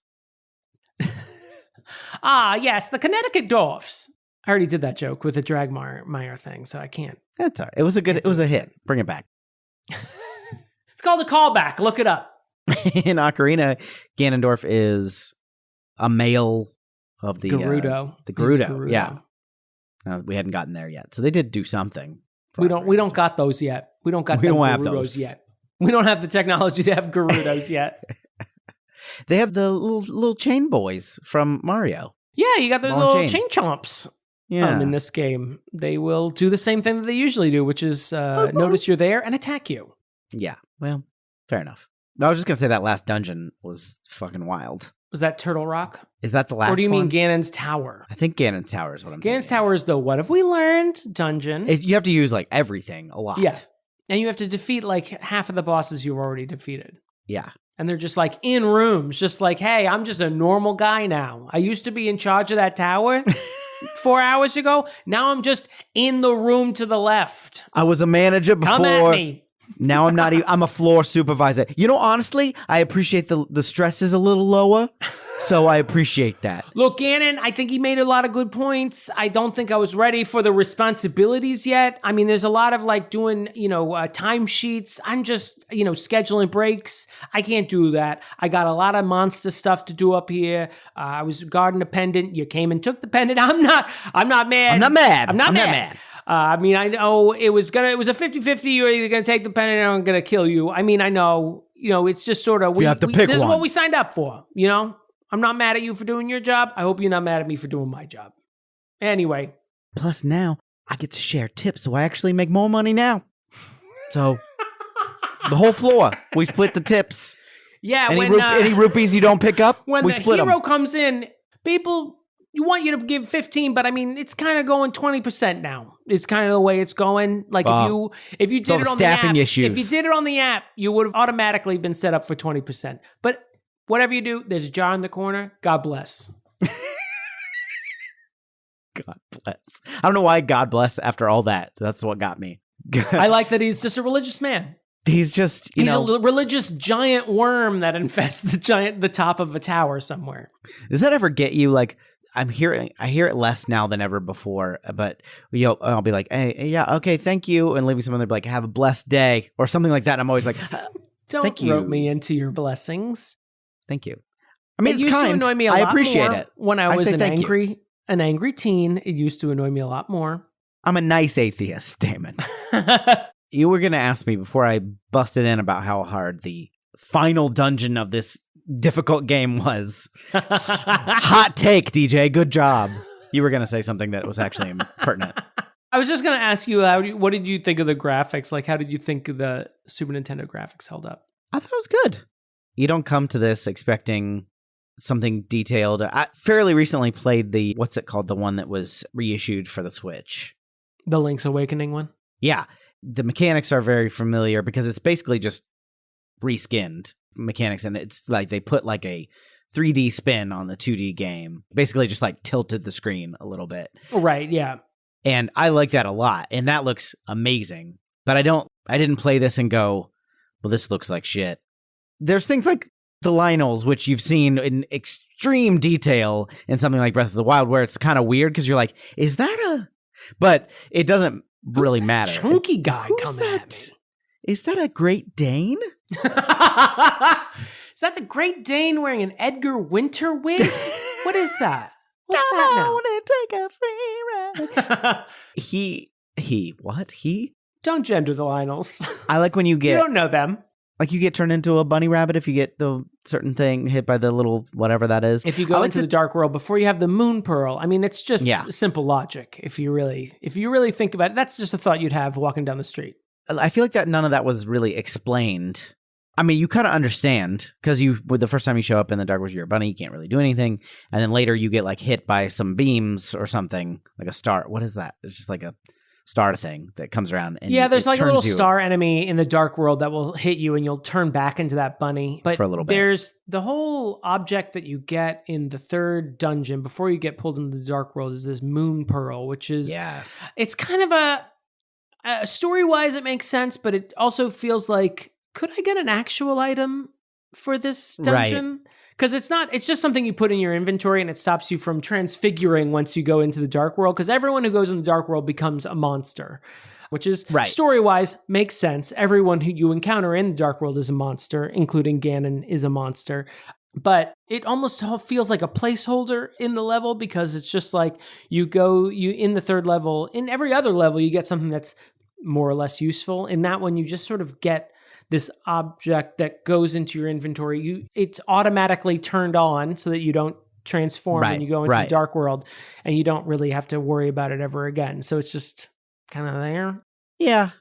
Dwarfs? Yes, the Connecticut Dwarfs. I already did that joke with the Dragmire thing, so I can't. That's all right. It was a hit. Bring it back. It's called a callback. Look it up. In Ocarina, Ganondorf is a male of the Gerudo. The Gerudo. Yeah. No, we hadn't gotten there yet. So they did do something. We don't got those yet. We don't have Gerudos yet. We don't have the technology to have Gerudos yet. They have the little chain boys from Mario. Yeah, you got those little chain chomps. Yeah. In this game, they will do the same thing that they usually do, which is notice you're there and attack you. Yeah. Well, fair enough. I was just going to say that last dungeon was fucking wild. Was that Turtle Rock? Is that the last one? Or do you mean Ganon's Tower? I think Ganon's Tower is what I'm thinking. Ganon's Tower is the what have we learned dungeon. You have to use like everything a lot. Yeah. And you have to defeat like half of the bosses you've already defeated. Yeah. And they're just like in rooms, just like, hey, I'm just a normal guy now. I used to be in charge of that tower 4 hours ago. Now I'm just in the room to the left. I was a manager before. Come at me. Now I'm not even, I'm a floor supervisor. You know, honestly, I appreciate the stress is a little lower. So I appreciate that. Look, Ganon, I think he made a lot of good points. I don't think I was ready for the responsibilities yet. I mean, there's a lot of like doing, timesheets. I'm just, scheduling breaks. I can't do that. I got a lot of monster stuff to do up here. I was guarding a pendant. You came and took the pendant. I'm not mad. I'm not mad. I know it was a 50-50. You're either going to take the pendant or I'm going to kill you. I mean, I know, it's just sort of, you have to pick this is one. what we signed up for, I'm not mad at you for doing your job. I hope you're not mad at me for doing my job. Anyway. Plus now I get to share tips, so I actually make more money now. So the whole floor, we split the tips. Yeah. Any rupees you don't pick up, we split them. When the hero comes in, people, you want you to give 15, but I mean, it's kind of going 20% now. It's kind of the way it's going. Like if you did it on staffing the app, issues. If you did it on the app, you would have automatically been set up for 20%. But whatever you do, there's a jar in the corner. God bless. God bless. I don't know why God bless after all that. That's what got me. I like that he's just a religious man. He's just, he's a religious giant worm that infests the top of a tower somewhere. Does that ever get you? Like, I hear it less now than ever before, but I'll be like, hey, yeah, okay, thank you, and leaving someone there, like, have a blessed day or something like that. And I'm always like, don't rope me into your blessings. Thank you. I mean, it used to annoy me a lot appreciate more it when I was an angry teen. It used to annoy me a lot more. I'm a nice atheist, Damon. You were going to ask me before I busted in about how hard the final dungeon of this difficult game was. Hot take, DJ. Good job. You were going to say something that was actually pertinent. I was just going to ask you, what did you think of the graphics? Like, how did you think the Super Nintendo graphics held up? I thought it was good. You don't come to this expecting something detailed. I fairly recently played the one that was reissued for the Switch. The Link's Awakening one? Yeah. The mechanics are very familiar because it's basically just reskinned mechanics, and it's like they put like a 3D spin on the 2D game. Basically just like tilted the screen a little bit. Right, yeah. And I like that a lot, and that looks amazing. But I didn't play this and go, well, this looks like shit. There's things like the Lionels, which you've seen in extreme detail in something like Breath of the Wild, where it's kind of weird because you're like, is that a... But it doesn't really matter. Chunky guy coming at me. Is that a Great Dane? Is that the Great Dane wearing an Edgar Winter wig? What is that? What's that now? I want to take a free ride. What? Don't gender the Lionels. I like when you get... You don't know them. Like you get turned into a bunny rabbit if you get the certain thing hit by the little whatever that is. If you go into the Dark World before you have the Moon Pearl. I mean, it's just simple logic. If you really think about it, that's just a thought you'd have walking down the street. I feel like that none of that was really explained. I mean, you kind of understand because the first time you show up in the Dark World, you're a bunny, you can't really do anything. And then later you get like hit by some beams or something, like a star. What is that? It's just like a star thing that comes around. And there's like a little star enemy in the Dark World that will hit you and you'll turn back into that bunny. But for a little bit. There's the whole object that you get in the third dungeon before you get pulled into the Dark World is this Moon Pearl, which is, it's kind of a story-wise, it makes sense, but it also feels like, could I get an actual item for this dungeon? Right. Because it's just something you put in your inventory and it stops you from transfiguring once you go into the Dark World. Because everyone who goes in the Dark World becomes a monster, which is story-wise makes sense. Everyone who you encounter in the Dark World is a monster, including Ganon is a monster. But it almost feels like a placeholder in the level because it's just like you in the third level, in every other level, you get something that's more or less useful. In that one, you just sort of get this object that goes into your inventory. It's automatically turned on so that you don't transform when you go into the Dark World, and you don't really have to worry about it ever again. So it's just kind of there. Yeah.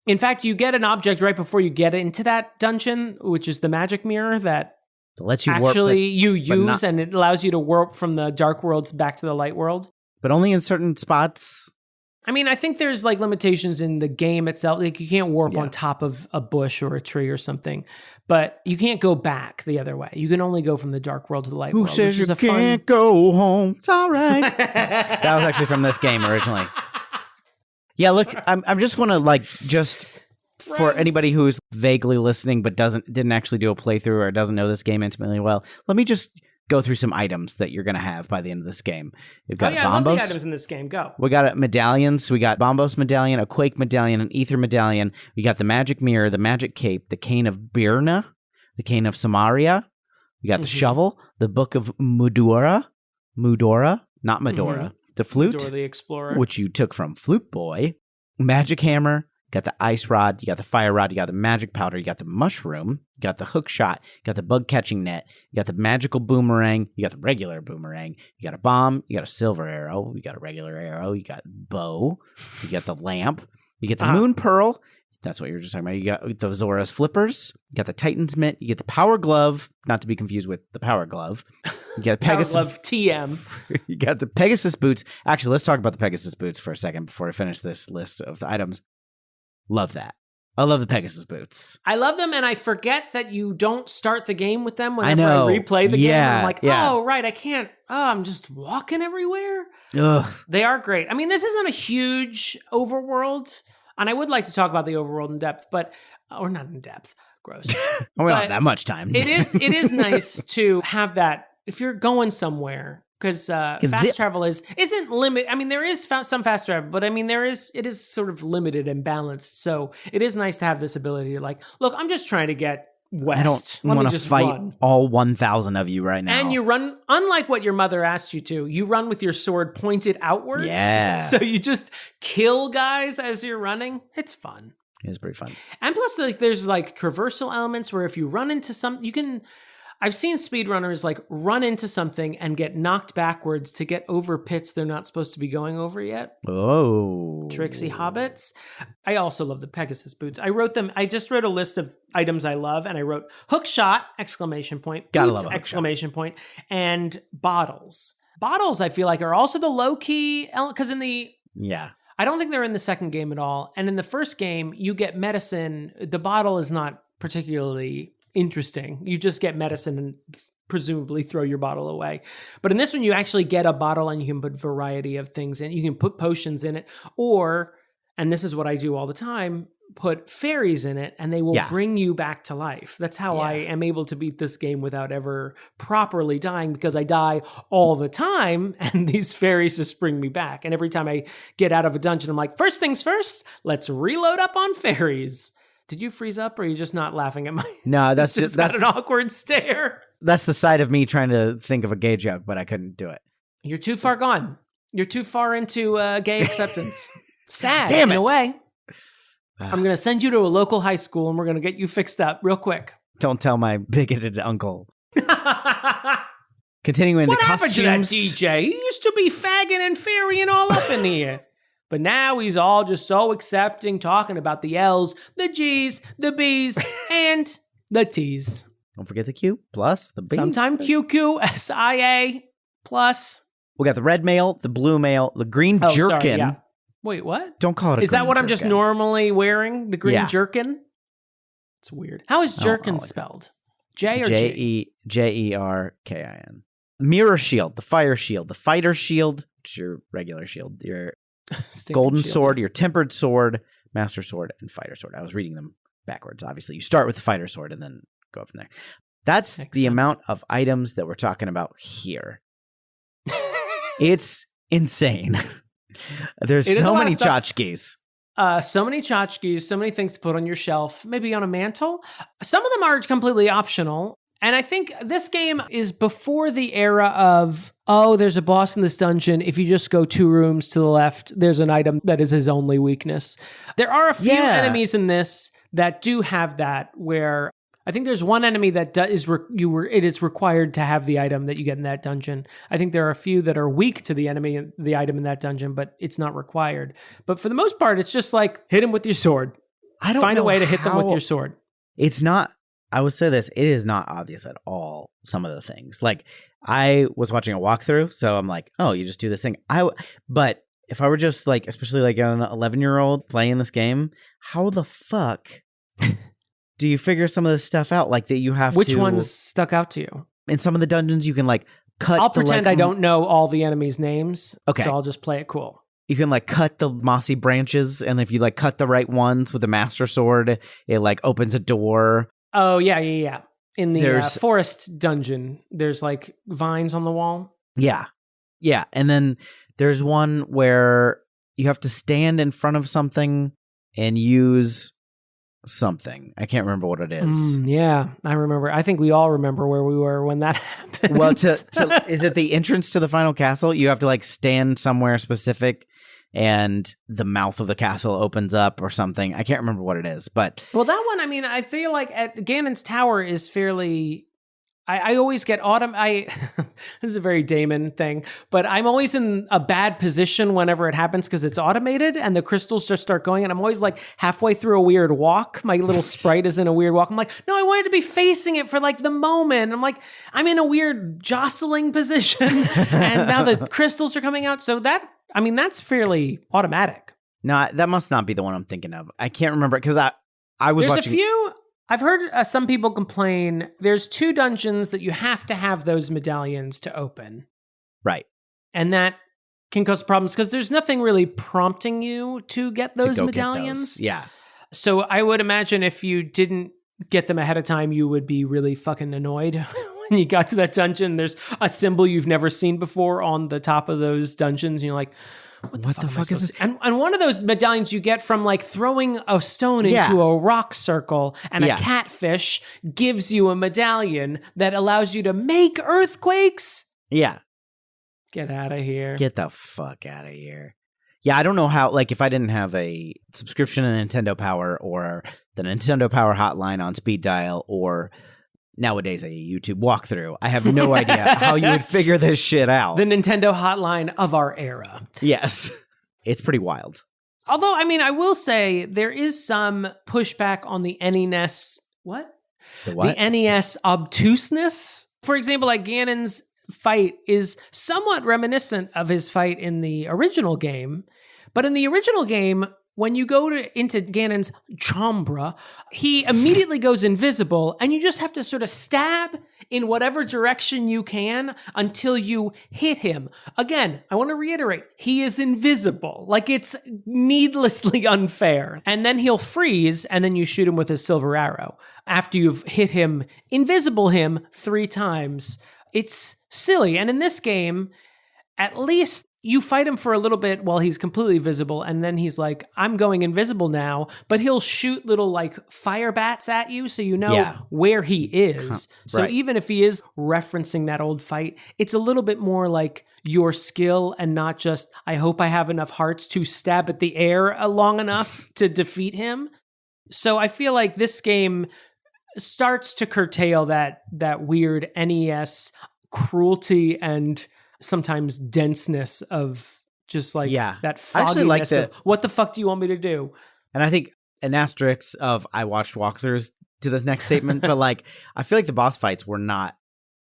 In fact, you get an object right before you get into that dungeon, which is the magic mirror that lets you actually use, and it allows you to warp from the Dark World back to the Light World. But only in certain spots. I mean, I think there's like limitations in the game itself. Like you can't warp on top of a bush or a tree or something, but you can't go back the other way. You can only go from the Dark World to the Light World. Who says you can't go home? It's all right. That was actually from this game originally. Yeah, look, I'm just want to for anybody who's vaguely listening but didn't actually do a playthrough or doesn't know this game intimately well, let me just go through some items that you're going to have by the end of this game. We've got I love the items in this game. Go. We got medallions. We got Bombos medallion, a Quake medallion, an Ether medallion. We got the magic mirror, the magic cape, the cane of Birna, the cane of Samaria. We got the shovel, the book of Mudora, not Medora. The flute, Medora the Explorer, which you took from Flute Boy. Magic hammer. You got the ice rod, you got the fire rod, you got the magic powder, you got the mushroom, you got the hook shot, you got the bug catching net, you got the magical boomerang, you got the regular boomerang, you got a bomb, you got a silver arrow, you got a regular arrow, you got bow, you got the lamp, you get the moon pearl. That's what you were just talking about. You got the Zora's flippers, you got the Titan's mitt, you get the power glove, not to be confused with the power glove. You got Pegasus Power glove TM. You got the Pegasus boots. Actually, let's talk about the Pegasus boots for a second before I finish this list of the items. Love that. I love the Pegasus boots. I love them, and I forget that you don't start the game with them whenever I replay the game. I'm like, oh, right, I can't. Oh, I'm just walking everywhere. Ugh. They are great. I mean, this isn't a huge overworld, and I would like to talk about the overworld in depth, or not in depth. Gross. We don't have that much time. It is nice to have that if you're going somewhere. Because fast travel isn't limited. I mean, there is some fast travel, but I mean, it is sort of limited and balanced. So it is nice to have this ability to like, look, I'm just trying to get west. I don't want to fight all 1,000 of you right now. And you run, unlike what your mother asked you to, you run with your sword pointed outwards. Yeah. So you just kill guys as you're running. It's fun. It's pretty fun. And plus, like, there's like traversal elements where if you run into something, you can... I've seen speedrunners like run into something and get knocked backwards to get over pits they're not supposed to be going over yet. Oh. Tricksy hobbits. I also love the Pegasus boots. I just wrote a list of items I love, and I wrote hook shot, exclamation point, Gotta boots, love a exclamation point, and bottles. Bottles, I feel like, are also the low-key, because Yeah. I don't think they're in the second game at all. And in the first game, you get medicine. The bottle is not particularly interesting. You just get medicine and presumably throw your bottle away. But in this one, you actually get a bottle and you can put a variety of things in. You can put potions in it, or, and this is what I do all the time, put fairies in it and they will bring you back to life. That's how I am able to beat this game without ever properly dying, because I die all the time and these fairies just bring me back. And every time I get out of a dungeon, I'm like, first things first, let's reload up on fairies. Did you freeze up, or are you just not laughing at my... No, that's that's an awkward stare. That's the side of me trying to think of a gay joke, but I couldn't do it. You're too far gone. You're too far into gay acceptance. Sad, Damn it. in a way. I'm going to send you to a local high school, and we're going to get you fixed up real quick. Don't tell my bigoted uncle. Continuing what the happened costumes. to that DJ? He used to be fagging and fairying all up in here. But now he's all just so accepting, talking about the L's, the G's, the B's, and the T's. Don't forget the Q plus the B. Sometimes QQSIA plus. We got the red mail, the blue mail, the green jerkin. Sorry, yeah. Wait, what? Don't call it a Is that green what jerkin. I'm just normally wearing? The green jerkin? It's weird. How is jerkin spelled? J or G? Jerkin. Mirror shield, the fire shield, the fighter shield, which is your regular shield, your golden shield. sword, your tempered sword, master sword, and fighter sword. I was reading them backwards. Obviously, you start with the fighter sword and then go up from there. That's Makes the sense. amount of items that we're talking about here. It's insane. There's so many tchotchkes. So many tchotchkes, so many things to put on your shelf, maybe on a mantle. Some of them are completely optional. And I think this game is before the era of, there's a boss in this dungeon. If you just go 2 rooms to the left, there's an item that is his only weakness. There are a few enemies in this that do have that, where I think there's one enemy that it is required to have the item that you get in that dungeon. I think there are a few that are weak to the item in that dungeon, but it's not required. But for the most part, it's just like, hit him with your sword. Find a way to hit them with your sword. It's not, I would say this, it is not obvious at all, some of the things. Like, I was watching a walkthrough, so I'm like, oh, you just do this thing. But if I were just like, especially like an 11-year-old playing this game, how the fuck do you figure some of this stuff out? Like that you have Which ones stuck out to you? In some of the dungeons, you can like cut. I'll pretend I don't know all the enemies' names. Okay. So I'll just play it cool. You can like cut the mossy branches, and if you like cut the right ones with a master sword, it like opens a door. Oh, yeah. In the forest dungeon, there's like vines on the wall. Yeah. Yeah. And then there's one where you have to stand in front of something and use something. I can't remember what it is. Yeah, I remember. I think we all remember where we were when that happened. Well, is it the entrance to the final castle? You have to like stand somewhere specific and the mouth of the castle opens up or something. I can't remember what it is, but... Well, that one, I mean, I feel like at Ganon's Tower is fairly... I always get this is a very Damon thing, but I'm always in a bad position whenever it happens because it's automated and the crystals just start going and I'm always like halfway through a weird walk. My little sprite is in a weird walk. I'm like, no, I wanted to be facing it for like the moment. I'm like, I'm in a weird jostling position and now the crystals are coming out. So that's fairly automatic. No, that must not be the one I'm thinking of. I can't remember because I was watching... There's a few... I've heard some people complain there's 2 dungeons that you have to have those medallions to open. Right. And that can cause problems because there's nothing really prompting you to get those medallions. Yeah. So I would imagine if you didn't get them ahead of time, you would be really fucking annoyed when you got to that dungeon. There's a symbol you've never seen before on the top of those dungeons. And you're like, what the fuck is this? And one of those medallions you get from like throwing a stone into a rock circle and a catfish gives you a medallion that allows you to make earthquakes. Yeah. Get out of here. Get the fuck out of here. Yeah, I don't know how, like if I didn't have a subscription to Nintendo Power or the Nintendo Power hotline on speed dial or nowadays a YouTube walkthrough, I have no idea how you would figure this shit out. The Nintendo hotline of our era. Yes. It's pretty wild. Although, I mean, I will say there is some pushback on the NES... What? The what? The NES obtuseness. For example, like Ganon's fight is somewhat reminiscent of his fight in the original game. But in the original game... When you go into Ganon's chambre, he immediately goes invisible, and you just have to sort of stab in whatever direction you can until you hit him. Again, I want to reiterate, he is invisible. Like, it's needlessly unfair. And then he'll freeze, and then you shoot him with a silver arrow. After you've hit him, invisible him 3 times. It's silly. And in this game, at least... You fight him for a little bit while he's completely visible, and then he's like, I'm going invisible now, but he'll shoot little like fire bats at you so you know where he is. So even if he is referencing that old fight, it's a little bit more like your skill and not just, I hope I have enough hearts to stab at the air long enough to defeat him. So I feel like this game starts to curtail that weird NES cruelty and sometimes denseness of just like that fogginess of what the fuck do you want me to do? And I think an asterisk of I watched walkthroughs to this next statement, but like I feel like the boss fights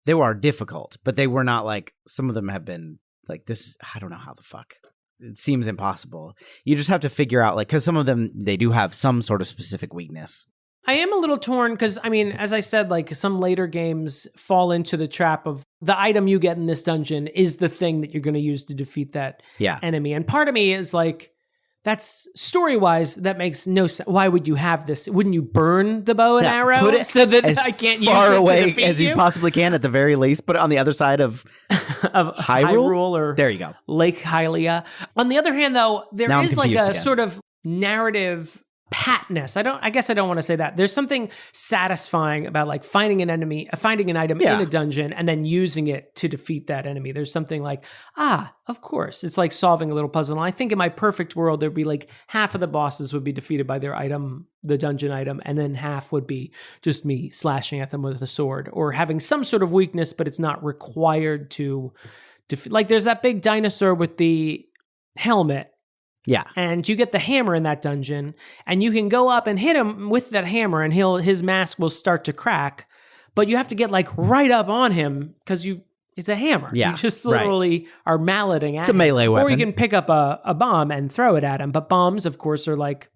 they were difficult, but they were not like some of them have been like this. I don't know how the fuck. It seems impossible. You just have to figure out like because some of them they do have some sort of specific weakness. I am a little torn because, I mean, as I said, like some later games fall into the trap of the item you get in this dungeon is the thing that you're going to use to defeat that enemy. And part of me is like, that's story-wise, that makes no sense. Why would you have this? Wouldn't you burn the bow and arrow put it so that I can't use it far to away defeat as you possibly can at the very least? Put it on the other side of Hyrule or there you go. Lake Hylia. On the other hand, though, there is like a sort of narrative patness. I guess I don't want to say that. There's something satisfying about like finding an item in a dungeon and then using it to defeat that enemy. There's something like, of course. It's like solving a little puzzle. And I think in my perfect world, there'd be like half of the bosses would be defeated by their item, the dungeon item, and then half would be just me slashing at them with a sword or having some sort of weakness, but it's not required to defeat. Like there's that big dinosaur with the helmet. Yeah. And you get the hammer in that dungeon, and you can go up and hit him with that hammer, and his mask will start to crack. But you have to get like right up on him because it's a hammer. Yeah. You just literally are malleting at him. It's a melee weapon. Or you can pick up a bomb and throw it at him. But bombs, of course, are like,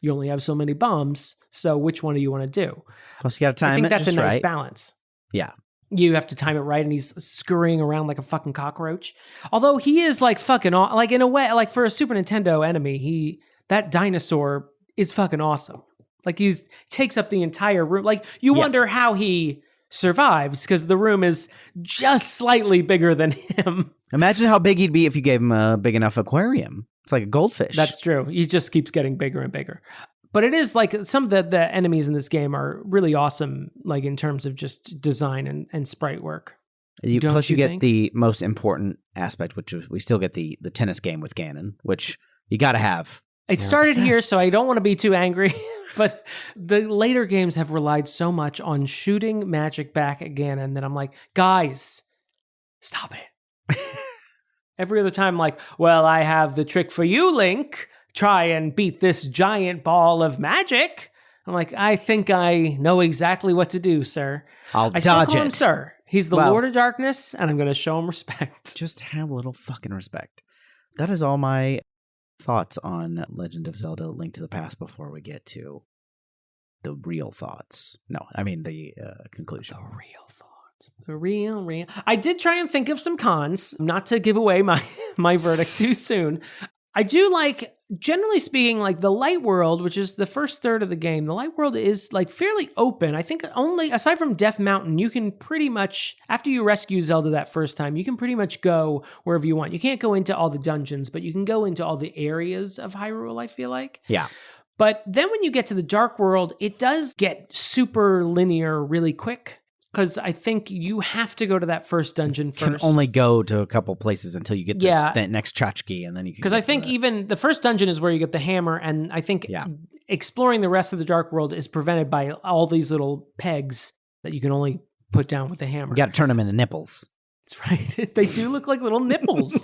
you only have so many bombs. So which one do you want to do? Plus you got to time it. I think that's a nice balance. Yeah. You have to time it right, and he's scurrying around like a fucking cockroach. Although he is like fucking, like in a way, like for a Super Nintendo enemy, that dinosaur is fucking awesome. Like takes up the entire room. Like you wonder how he survives because the room is just slightly bigger than him. Imagine how big he'd be if you gave him a big enough aquarium. It's like a goldfish. That's true. He just keeps getting bigger and bigger. But it is like some of the enemies in this game are really awesome, like in terms of just design and sprite work. Plus you get the most important aspect, which is we still get the tennis game with Ganon, which you got to have. It started here, so I don't want to be too angry, but the later games have relied so much on shooting magic back at Ganon that I'm like, guys, stop it. Every other time, like, well, I have the trick for you, Link. Try and beat this giant ball of magic. I'm like, I think I know exactly what to do, sir. I still dodge call it. him sir. He's the Lord of Darkness, and I'm going to show him respect. Just have a little fucking respect. That is all my thoughts on Legend of Zelda: Link to the Past before we get to the real thoughts. No, I mean the conclusion. The real thoughts. The real. I did try and think of some cons, not to give away my verdict too soon. I do like, generally speaking, like the light world, which is the first third of the game. The light world is like fairly open. I think only, aside from Death Mountain, you can pretty much, after you rescue Zelda that first time, you can pretty much go wherever you want. You can't go into all the dungeons, but you can go into all the areas of Hyrule, I feel like. Yeah. But then when you get to the dark world, it does get super linear really quick. Because I think you have to go to that first dungeon first. You can only go to a couple places until you get this next tchotchke, and then you can. Because I think even the first dungeon is where you get the hammer, and I think exploring the rest of the dark world is prevented by all these little pegs that you can only put down with the hammer. You got to turn them into nipples. That's right. They do look like little nipples.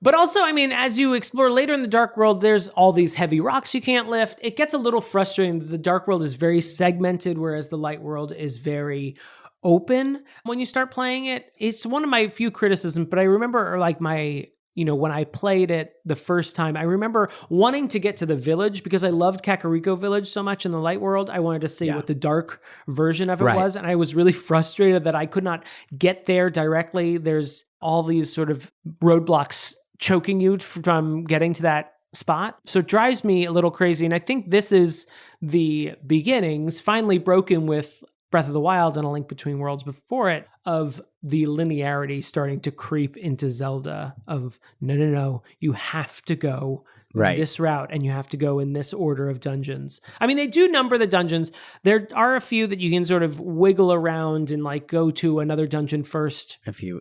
But also, I mean, as you explore later in the Dark World, there's all these heavy rocks you can't lift. It gets a little frustrating that the Dark World is very segmented, whereas the Light World is very open when you start playing it. It's one of my few criticisms, but I remember like when I played it the first time, I remember wanting to get to the village because I loved Kakariko Village so much in the Light World. I wanted to see what the dark version of it was, and I was really frustrated that I could not get there directly. There's all these sort of roadblocks choking you from getting to that spot. So it drives me a little crazy. And I think this is the beginnings, finally broken with Breath of the Wild and A Link Between Worlds before it, of the linearity starting to creep into Zelda of, no, you have to go this route and you have to go in this order of dungeons. I mean, they do number the dungeons. There are a few that you can sort of wiggle around and like go to another dungeon first. If you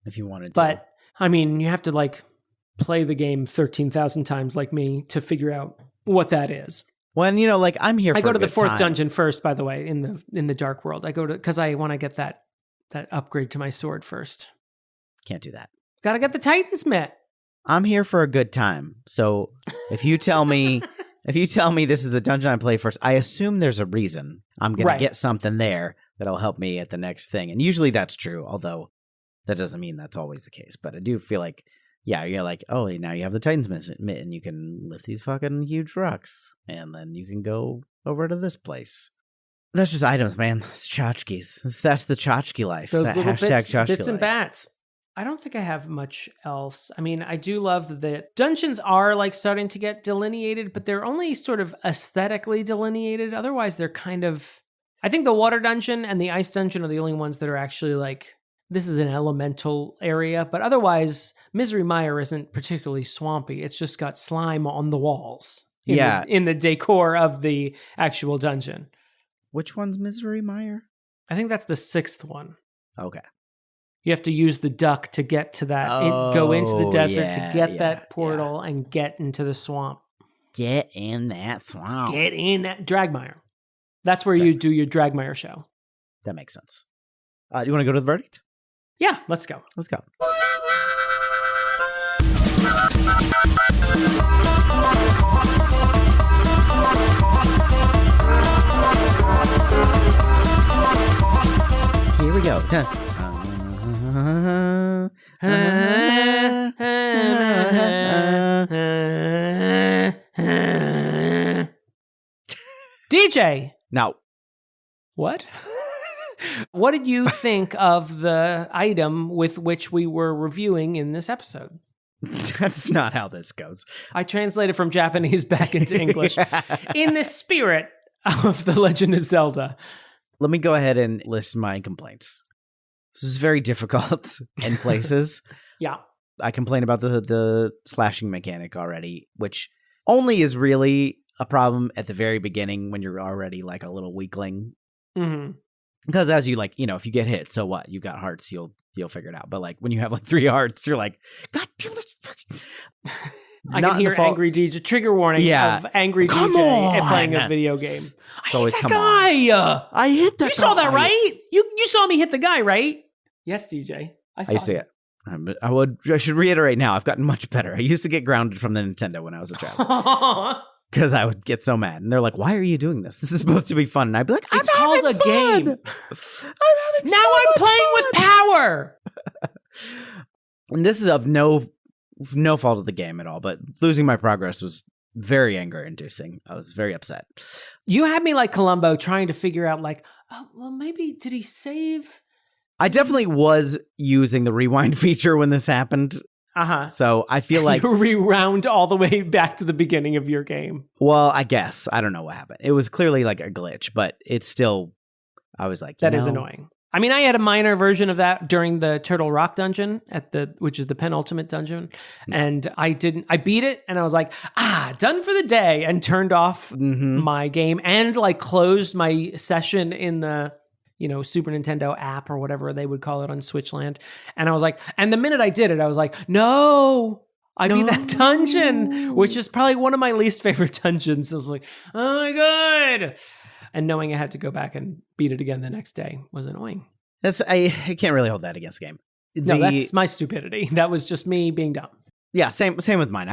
wanted to. But I mean, you have to like play the game 13,000 times like me to figure out what that is. When, like I'm here for I go to the fourth time. dungeon first, by the way, in the Dark World. I go to, because I want to get that upgrade to my sword first. Can't do that. Gotta get the Titan's Mitt. I'm here for a good time. So if you tell me this is the dungeon I play first, I assume there's a reason. I'm going to get something there that'll help me at the next thing. And usually that's true, although that doesn't mean that's always the case. But I do feel like, you're like, oh, now you have the Titan's Mitt and you can lift these fucking huge rocks. And then you can go over to this place. That's just items, man. It's tchotchkes. That's the tchotchke life. Those that little #tchotchke bits and life. bats. I don't think I have much else. I mean, I do love that dungeons are like starting to get delineated, but they're only sort of aesthetically delineated. Otherwise, they're kind of... I think the water dungeon and the ice dungeon are the only ones that are actually like, this is an elemental area, but otherwise, Misery Mire isn't particularly swampy. It's just got slime on the walls in the decor of the actual dungeon. Which one's Misery Mire? I think that's the 6th one. Okay. You have to use the duck to get to that. Go into the desert to get that portal and get into the swamp. Get in that swamp. Get in that Dragmire. That's where you do your Dragmire show. That makes sense. You want to go to the verdict? Yeah, let's go. Let's go. Here we go. DJ. Now. What? What did you think of the item with which we were reviewing in this episode? That's not how this goes. I translated from Japanese back into English. In the spirit of The Legend of Zelda. let me go ahead and list my complaints. This is very difficult in places. Yeah. I complain about the slashing mechanic already, which only is really a problem at the very beginning when you're already like a little weakling. Mm-hmm. Because as you like, if you get hit, so what? You got hearts, you'll figure it out. But like when you have like 3 hearts, you're like, God damn this fucking... I can hear angry DJ trigger warning of angry DJ playing a video game. It's always come guy. On. I hit that. You saw that, right? You saw me hit the guy, right? Yes, DJ. I see it. I should reiterate now. I've gotten much better. I used to get grounded from the Nintendo when I was a child because I would get so mad, and they're like, "Why are you doing this? This is supposed to be fun." And I'd be like, "It's called a game. I'm playing with power." And this is of no fault of the game at all, but losing my progress was very anger-inducing. I was very upset. You had me like Columbo trying to figure out like, oh, well, maybe did he save? I definitely was using the rewind feature when this happened. Uh-huh. So I feel like... You rewound all the way back to the beginning of your game. Well, I guess. I don't know what happened. It was clearly like a glitch, but it's still... I was like, that is annoying. I mean, I had a minor version of that during the Turtle Rock dungeon which is the penultimate dungeon. And I beat it and I was like, done for the day, and turned off my game and like closed my session in the, Super Nintendo app or whatever they would call it on Switchland. And I was like, and the minute I did it, I was like, no, I beat that dungeon, which is probably one of my least favorite dungeons. I was like, oh my God. And knowing I had to go back and beat it again the next day was annoying. I can't really hold that against the game. No, that's my stupidity. That was just me being dumb. Yeah, same with mine.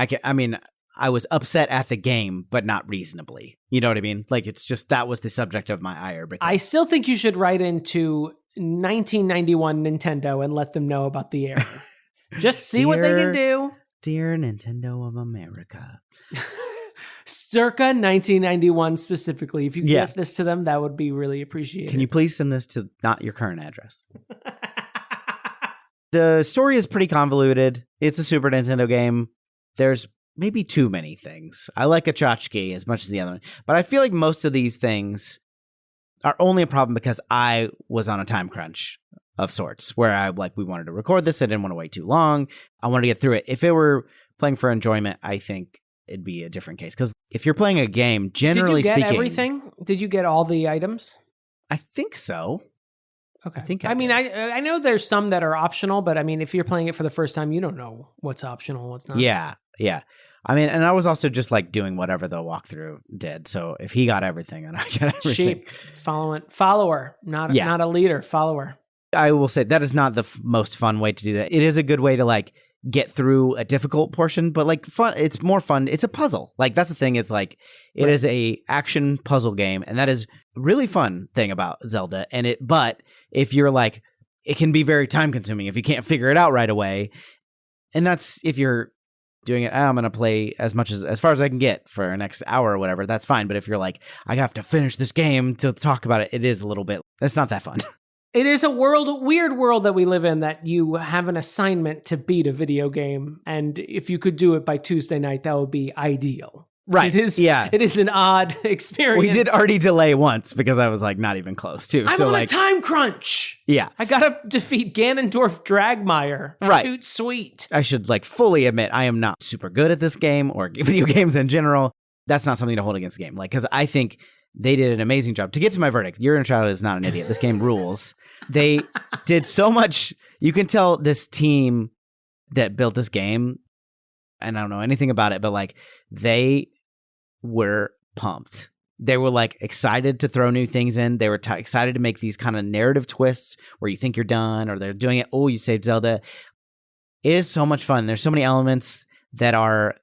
I was upset at the game, but not reasonably. You know what I mean? Like, it's just that was the subject of my ire. I still think you should write into 1991 Nintendo and let them know about the error. Just see what they can do. Dear Nintendo of America. Circa 1991 specifically. If you get this to them, that would be really appreciated. Can you please send this to not your current address? The story is pretty convoluted. It's a Super Nintendo game. There's maybe too many things. I like a tchotchke as much as the other one, but I feel like most of these things are only a problem because I was on a time crunch of sorts where we wanted to record this. I didn't want to wait too long. I wanted to get through it. If it were playing for enjoyment, I think it'd be a different case. Because if you're playing a game, generally speaking... Did you get everything? Did you get all the items? I think so. Okay. I know there's some that are optional, but I mean, if you're playing it for the first time, you don't know what's optional and what's not. Yeah. I mean, and I was also just like doing whatever the walkthrough did. So if he got everything and I got everything... Sheep, follower, not a leader, follower. I will say that is not the most fun way to do that. It is a good way to like get through a difficult portion, but like fun, it's more fun. It's a puzzle. Like that's the thing. It's like, it is a action puzzle game. And that is a really fun thing about Zelda. But if you're like, it can be very time consuming if you can't figure it out right away. And that's if you're doing it, I'm going to play as far as I can get for the next hour or whatever. That's fine. But if you're like, I have to finish this game to talk about it, it is a little bit, it's not that fun. It is a weird world that we live in, that you have an assignment to beat a video game. And if you could do it by Tuesday night, that would be ideal. Right. It is an odd experience. We did already delay once because I was like not even close too. I'm on a time crunch. Yeah. I got to defeat Ganondorf Dragmire. Right. Toot sweet. I should like fully admit I am not super good at this game or video games in general. That's not something to hold against the game. Like, because I think they did an amazing job. To get to my verdict, Your Inner Child is not an idiot. This game rules. They did so much. You can tell this team that built this game, and I don't know anything about it, but like they were pumped. They were like excited to throw new things in. They were excited to make these kind of narrative twists where you think you're done or they're doing it. Oh, you saved Zelda. It is so much fun. There's so many elements that are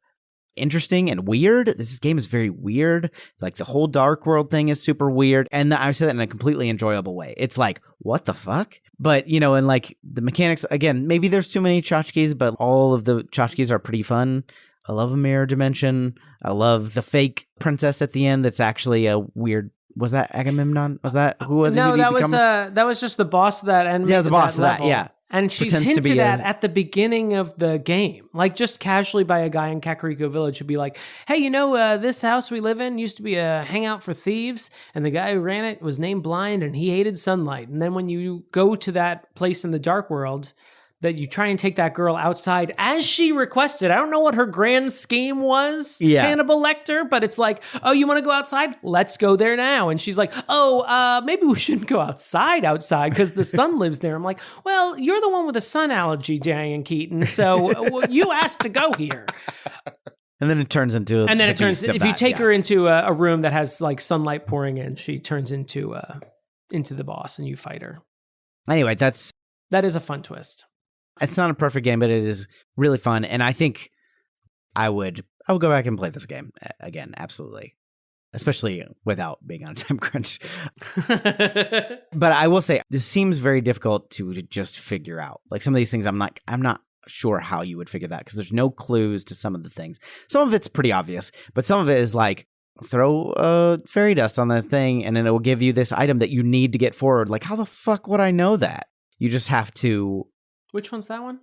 interesting and weird. This game is very weird. Like the whole Dark World thing is super weird. And I say that in a completely enjoyable way. It's like, what the fuck? But, and like the mechanics, again, maybe there's too many tchotchkes, but all of the tchotchkes are pretty fun. I love a mirror dimension. I love the fake princess at the end that's actually a weird... Was that Agamemnon? Was that... Who was it? No, that was just the boss of that end. Yeah, the boss of that, yeah. And she's hinted at the beginning of the game, like just casually by a guy in Kakariko Village who'd be like, hey, this house we live in used to be a hangout for thieves, and the guy who ran it was named Blind, and he hated sunlight. And then when you go to that place in the dark world, that you try and take that girl outside as she requested. I don't know what her grand scheme was, Hannibal Lecter, but it's like, oh, you want to go outside? Let's go there now. And she's like, maybe we shouldn't go outside because the sun lives there. I'm like, well, you're the one with a sun allergy, Diane Keaton, so you asked to go here. And then it turns into if you take her into a room that has like sunlight pouring in, she turns into the boss and you fight her. Anyway, that is a fun twist. It's not a perfect game, but it is really fun. And I think I would go back and play this game again. Absolutely. Especially without being on a time crunch. But I will say this seems very difficult to just figure out. Like some of these things, I'm not sure how you would figure that because there's no clues to some of the things. Some of it's pretty obvious, but some of it is like throw fairy dust on the thing and then it will give you this item that you need to get forward. Like how the fuck would I know that? You just have to. Which one's that one?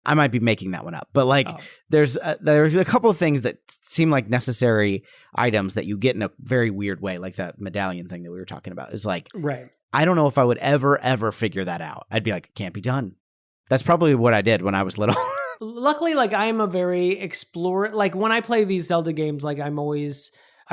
I might be making that one up, but like there's a couple of things that seem like necessary items that you get in a very weird way, like that medallion thing that we were talking about. Is like, right. I don't know if I would ever figure that out. I'd be like, it can't be done. That's probably what I did when I was little. Luckily, like I'm a very explorer. Like when I play these Zelda games, like I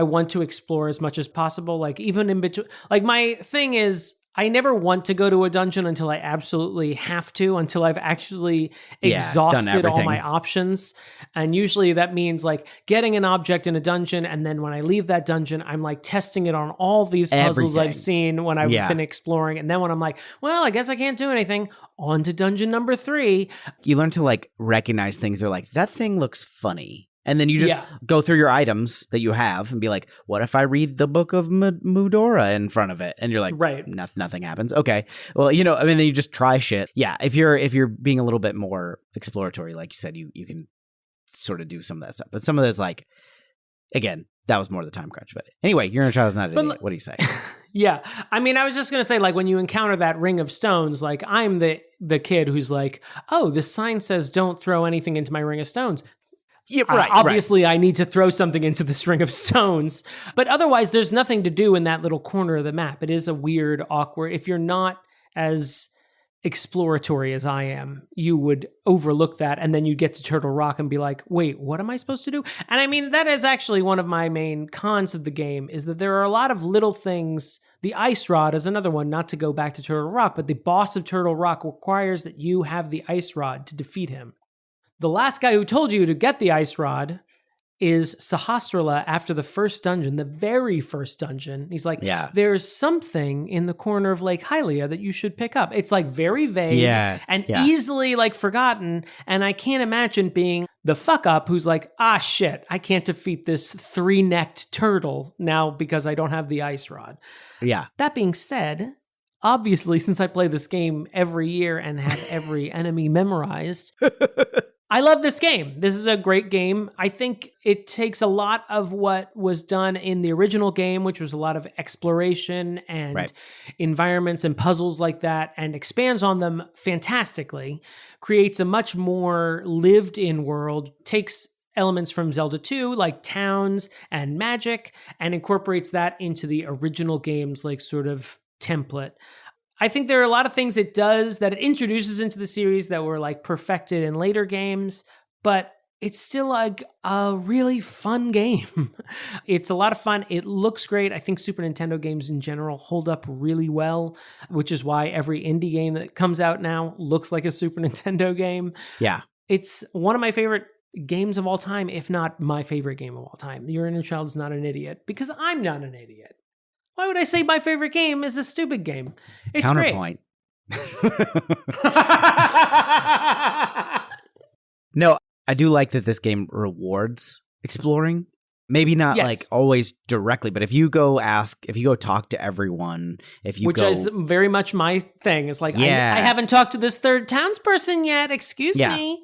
want to explore as much as possible. Like even in between, like my thing is, I never want to go to a dungeon until I absolutely have to, until I've actually exhausted all my options. And usually that means like getting an object in a dungeon. And then when I leave that dungeon, I'm like testing it on all these puzzles I've seen when I've been exploring. And then when I'm like, well, I guess I can't do anything, on to dungeon number 3. You learn to like recognize things. They're like, that thing looks funny. And then you just go through your items that you have and be like, what if I read the book of Mudora in front of it? And you're like, right. Nothing happens. Okay. Well, then you just try shit. Yeah. If you're being a little bit more exploratory, like you said, you can sort of do some of that stuff. But some of those, like, again, that was more the time crunch. But anyway, your inner child is not an idiot. What do you say? Yeah. I mean, I was just going to say, like, when you encounter that ring of stones, like, I'm the kid who's like, oh, this sign says don't throw anything into my ring of stones. Yeah, right. Obviously, I need to throw something into this ring of stones. But otherwise, there's nothing to do in that little corner of the map. It is a weird, awkward. If you're not as exploratory as I am, you would overlook that. And then you'd get to Turtle Rock and be like, wait, what am I supposed to do? And I mean, that is actually one of my main cons of the game, is that there are a lot of little things. The Ice Rod is another one, not to go back to Turtle Rock, but the boss of Turtle Rock requires that you have the Ice Rod to defeat him. The last guy who told you to get the Ice Rod is Sahasrara after the first dungeon, the very first dungeon. He's like, there's something in the corner of Lake Hylia that you should pick up. It's like very vague and easily like forgotten. And I can't imagine being the fuck up who's like, shit, I can't defeat this 3-necked turtle now because I don't have the Ice Rod. Yeah. That being said, obviously, since I play this game every year and have every enemy memorized, I love this game. This is a great game. I think it takes a lot of what was done in the original game, which was a lot of exploration and environments and puzzles like that, and expands on them fantastically, creates a much more lived-in world, takes elements from Zelda 2, like towns and magic, and incorporates that into the original game's like sort of template. I think there are a lot of things it does that it introduces into the series that were like perfected in later games, but it's still like a really fun game. It's a lot of fun. It looks great. I think Super Nintendo games in general hold up really well, which is why every indie game that comes out now looks like a Super Nintendo game. Yeah. It's one of my favorite games of all time, if not my favorite game of all time. Your Inner Child is not an idiot because I'm not an idiot. Why would I say my favorite game is a stupid game? It's Counterpoint. Great. No, I do like that this game rewards exploring. Maybe not like always directly, but if you go talk to everyone, which is very much my thing. It's like, I haven't talked to this third townsperson yet. Excuse me.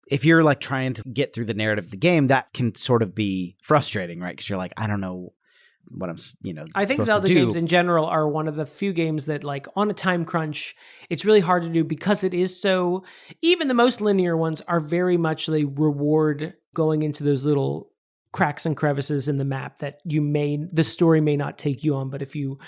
If you're like trying to get through the narrative of the game, that can sort of be frustrating, right? Because you're like, I don't know what I'm, I think supposed Zelda to do. games in general are one of the few games that, like, on a time crunch, it's really hard to do because it is so, even the most linear ones are very much they reward going into those little cracks and crevices in the map that the story may not take you on, but if you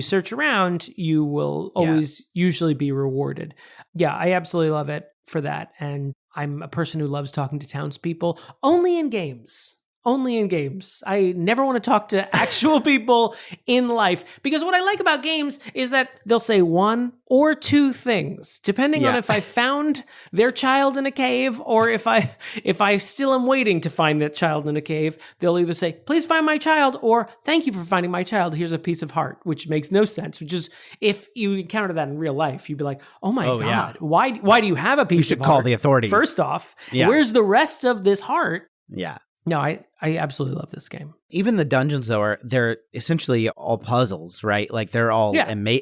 search around, you will always usually be rewarded. Yeah, I absolutely love it for that. And I'm a person who loves talking to townspeople only in games. Only in games. I never want to talk to actual people in life, because what I like about games is that they'll say one or two things, depending on if I found their child in a cave or if I still am waiting to find that child in a cave. They'll either say, please find my child, or thank you for finding my child. Here's a piece of heart, which makes no sense, which is, if you encounter that in real life, you'd be like, oh my God, yeah. why do you have a piece of heart? You should call the authorities. First off, where's the rest of this heart? Yeah. No, I absolutely love this game. Even the dungeons, though, they're essentially all puzzles, right? Like they're all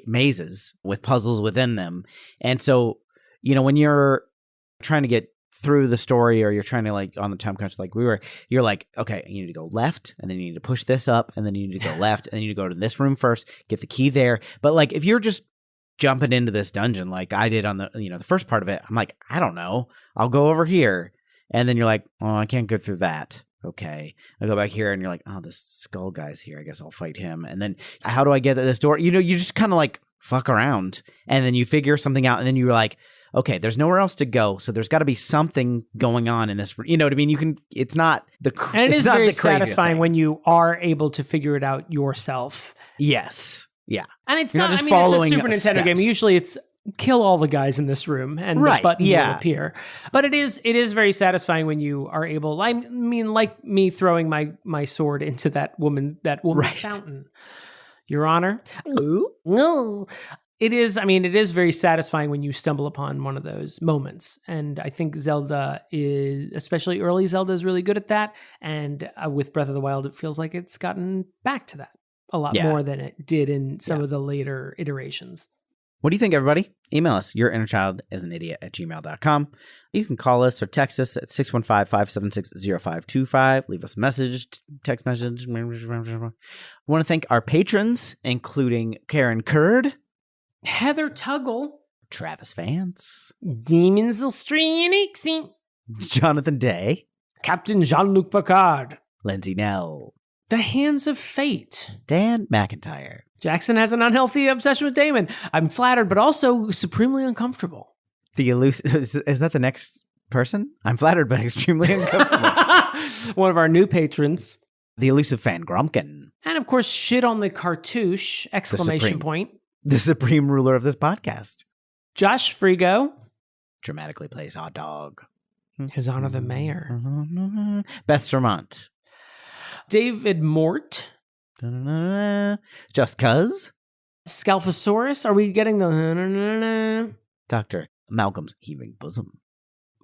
mazes with puzzles within them. And so, when you're trying to get through the story, or you're trying to, like, on the time crunch, like you're like, okay, you need to go left, and then you need to push this up, and then you need to go left, and then you need to go to this room first, get the key there. But, like, if you're just jumping into this dungeon like I did on the, the first part of it, I'm like, I don't know, I'll go over here. And then you're like, oh, I can't go through that. Okay. I go back here, and you're like, oh, this skull guy's here. I guess I'll fight him. And then how do I get to this door? You just kind of like fuck around, and then you figure something out, and then you're like, okay, there's nowhere else to go. So there's got to be something going on in this. You know what I mean? It's not the And it is very satisfying when you are able to figure it out yourself. Yes. Yeah. And it's not just following it's a Super Nintendo game. Usually it's kill all the guys in this room and the button will appear. But it is very satisfying when you are able, I mean, like me throwing my sword into that woman's fountain. Your Honor. No. It is very satisfying when you stumble upon one of those moments. And I think Zelda especially early Zelda, is really good at that. And with Breath of the Wild, it feels like it's gotten back to that a lot more than it did in some of the later iterations. What do you think, everybody? Email us, yourinnerchildisanIdiot@gmail.com. You can call us or text us at 615-576-0525. Leave us a message, text message. We want to thank our patrons, including Karen Curd, Heather Tuggle, Travis Vance, Demon Zilstrian, Jonathon Day, Captain Jean-Luc Picard, Lindsay Nell, The Hands of Fate, Dan McIntyre. Jackson has an unhealthy obsession with Damon. I'm flattered, but also supremely uncomfortable. The Elusive, is that the next person? I'm flattered, but extremely uncomfortable. One of our new patrons. The Elusive fan, Gromkin. And of course, shit on the Cartouche, exclamation point. The supreme ruler of this podcast. Josh Frigo. Dramatically plays hot dog. His Honor the Mayor. Beth Surmont. David Mort. Just Cuz. Scalfasaurus. Are we getting the Dr. Malcolm's Heaving Bosom.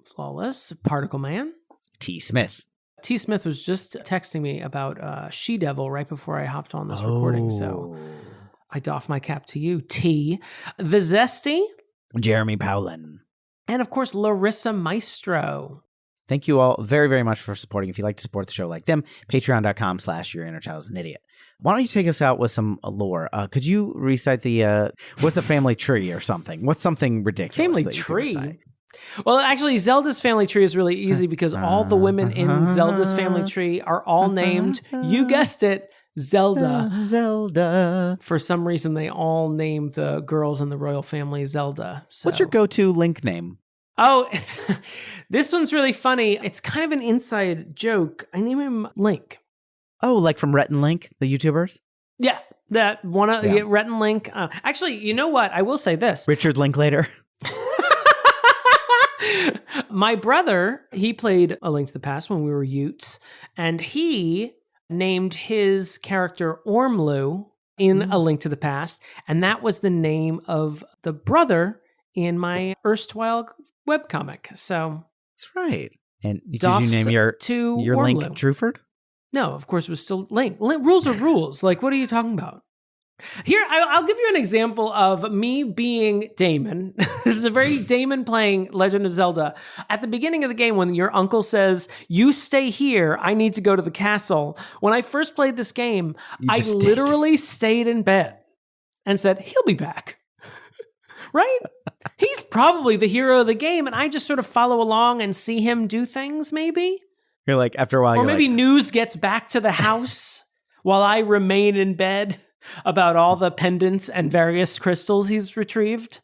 Flawless. Particle Man. T. Smith. T. Smith was just texting me about She-Devil right before I hopped on this recording, so I doff my cap to you, T. The Zesty. Jeremy Powlen. And of course, Larissa Maestro. Thank you all very, very much for supporting. If you'd like to support the show like them, patreon.com/yourinnerchildisanIdiot. Why don't you take us out with some lore? Could you recite what's a family tree or something? What's something ridiculous? Family tree? Well, actually, Zelda's family tree is really easy because all the women in Zelda's family tree are all named, you guessed it, Zelda. Zelda. For some reason, they all name the girls in the royal family Zelda. So. What's your go-to Link name? Oh, this one's really funny. It's kind of an inside joke. I name him Link. Oh, like from Rhett and Link, the YouTubers? Yeah, that one. Rhett and Link. Actually, you know what? I will say this. Richard Linklater. My brother, he played A Link to the Past when we were Utes, and he named his character Ormlu in A Link to the Past, and that was the name of the brother in my erstwhile webcomic. So that's right. And did you name your Link Truford? No, of course it was still Link. Rules are rules. Like, what are you talking about? Here, I'll give you an example of me being Damon. This is a very Damon playing Legend of Zelda. At the beginning of the game, when your uncle says, you stay here, I need to go to the castle. When I first played this game, I literally stayed in bed and said, he'll be back. Right? He's probably the hero of the game, and I just sort of follow along and see him do things, maybe? You're like, after a while, or maybe news gets back to the house while I remain in bed about all the pendants and various crystals he's retrieved.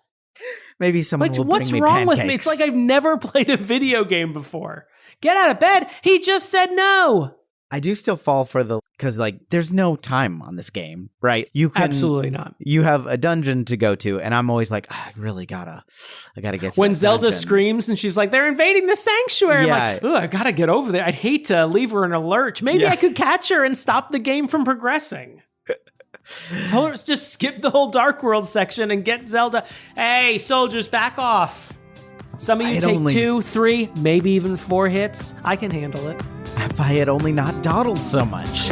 Maybe someone will what's bring me wrong pancakes. with me? It's like I've never played a video game before. Get out of bed. He just said no. I do still fall for because there's no time on this game, right? Absolutely not. You have a dungeon to go to, and I'm always like, I gotta get to when that Zelda dungeon. Screams and she's like, they're invading the sanctuary. Yeah. I'm like, I gotta get over there. I'd hate to leave her in a lurch. Maybe I could catch her and stop the game from progressing. Tell her to just skip the whole Dark World section and get Zelda. Hey, soldiers, back off. Some of you take 2, 3, maybe even 4 hits. I can handle it. If I had only not dawdled so much.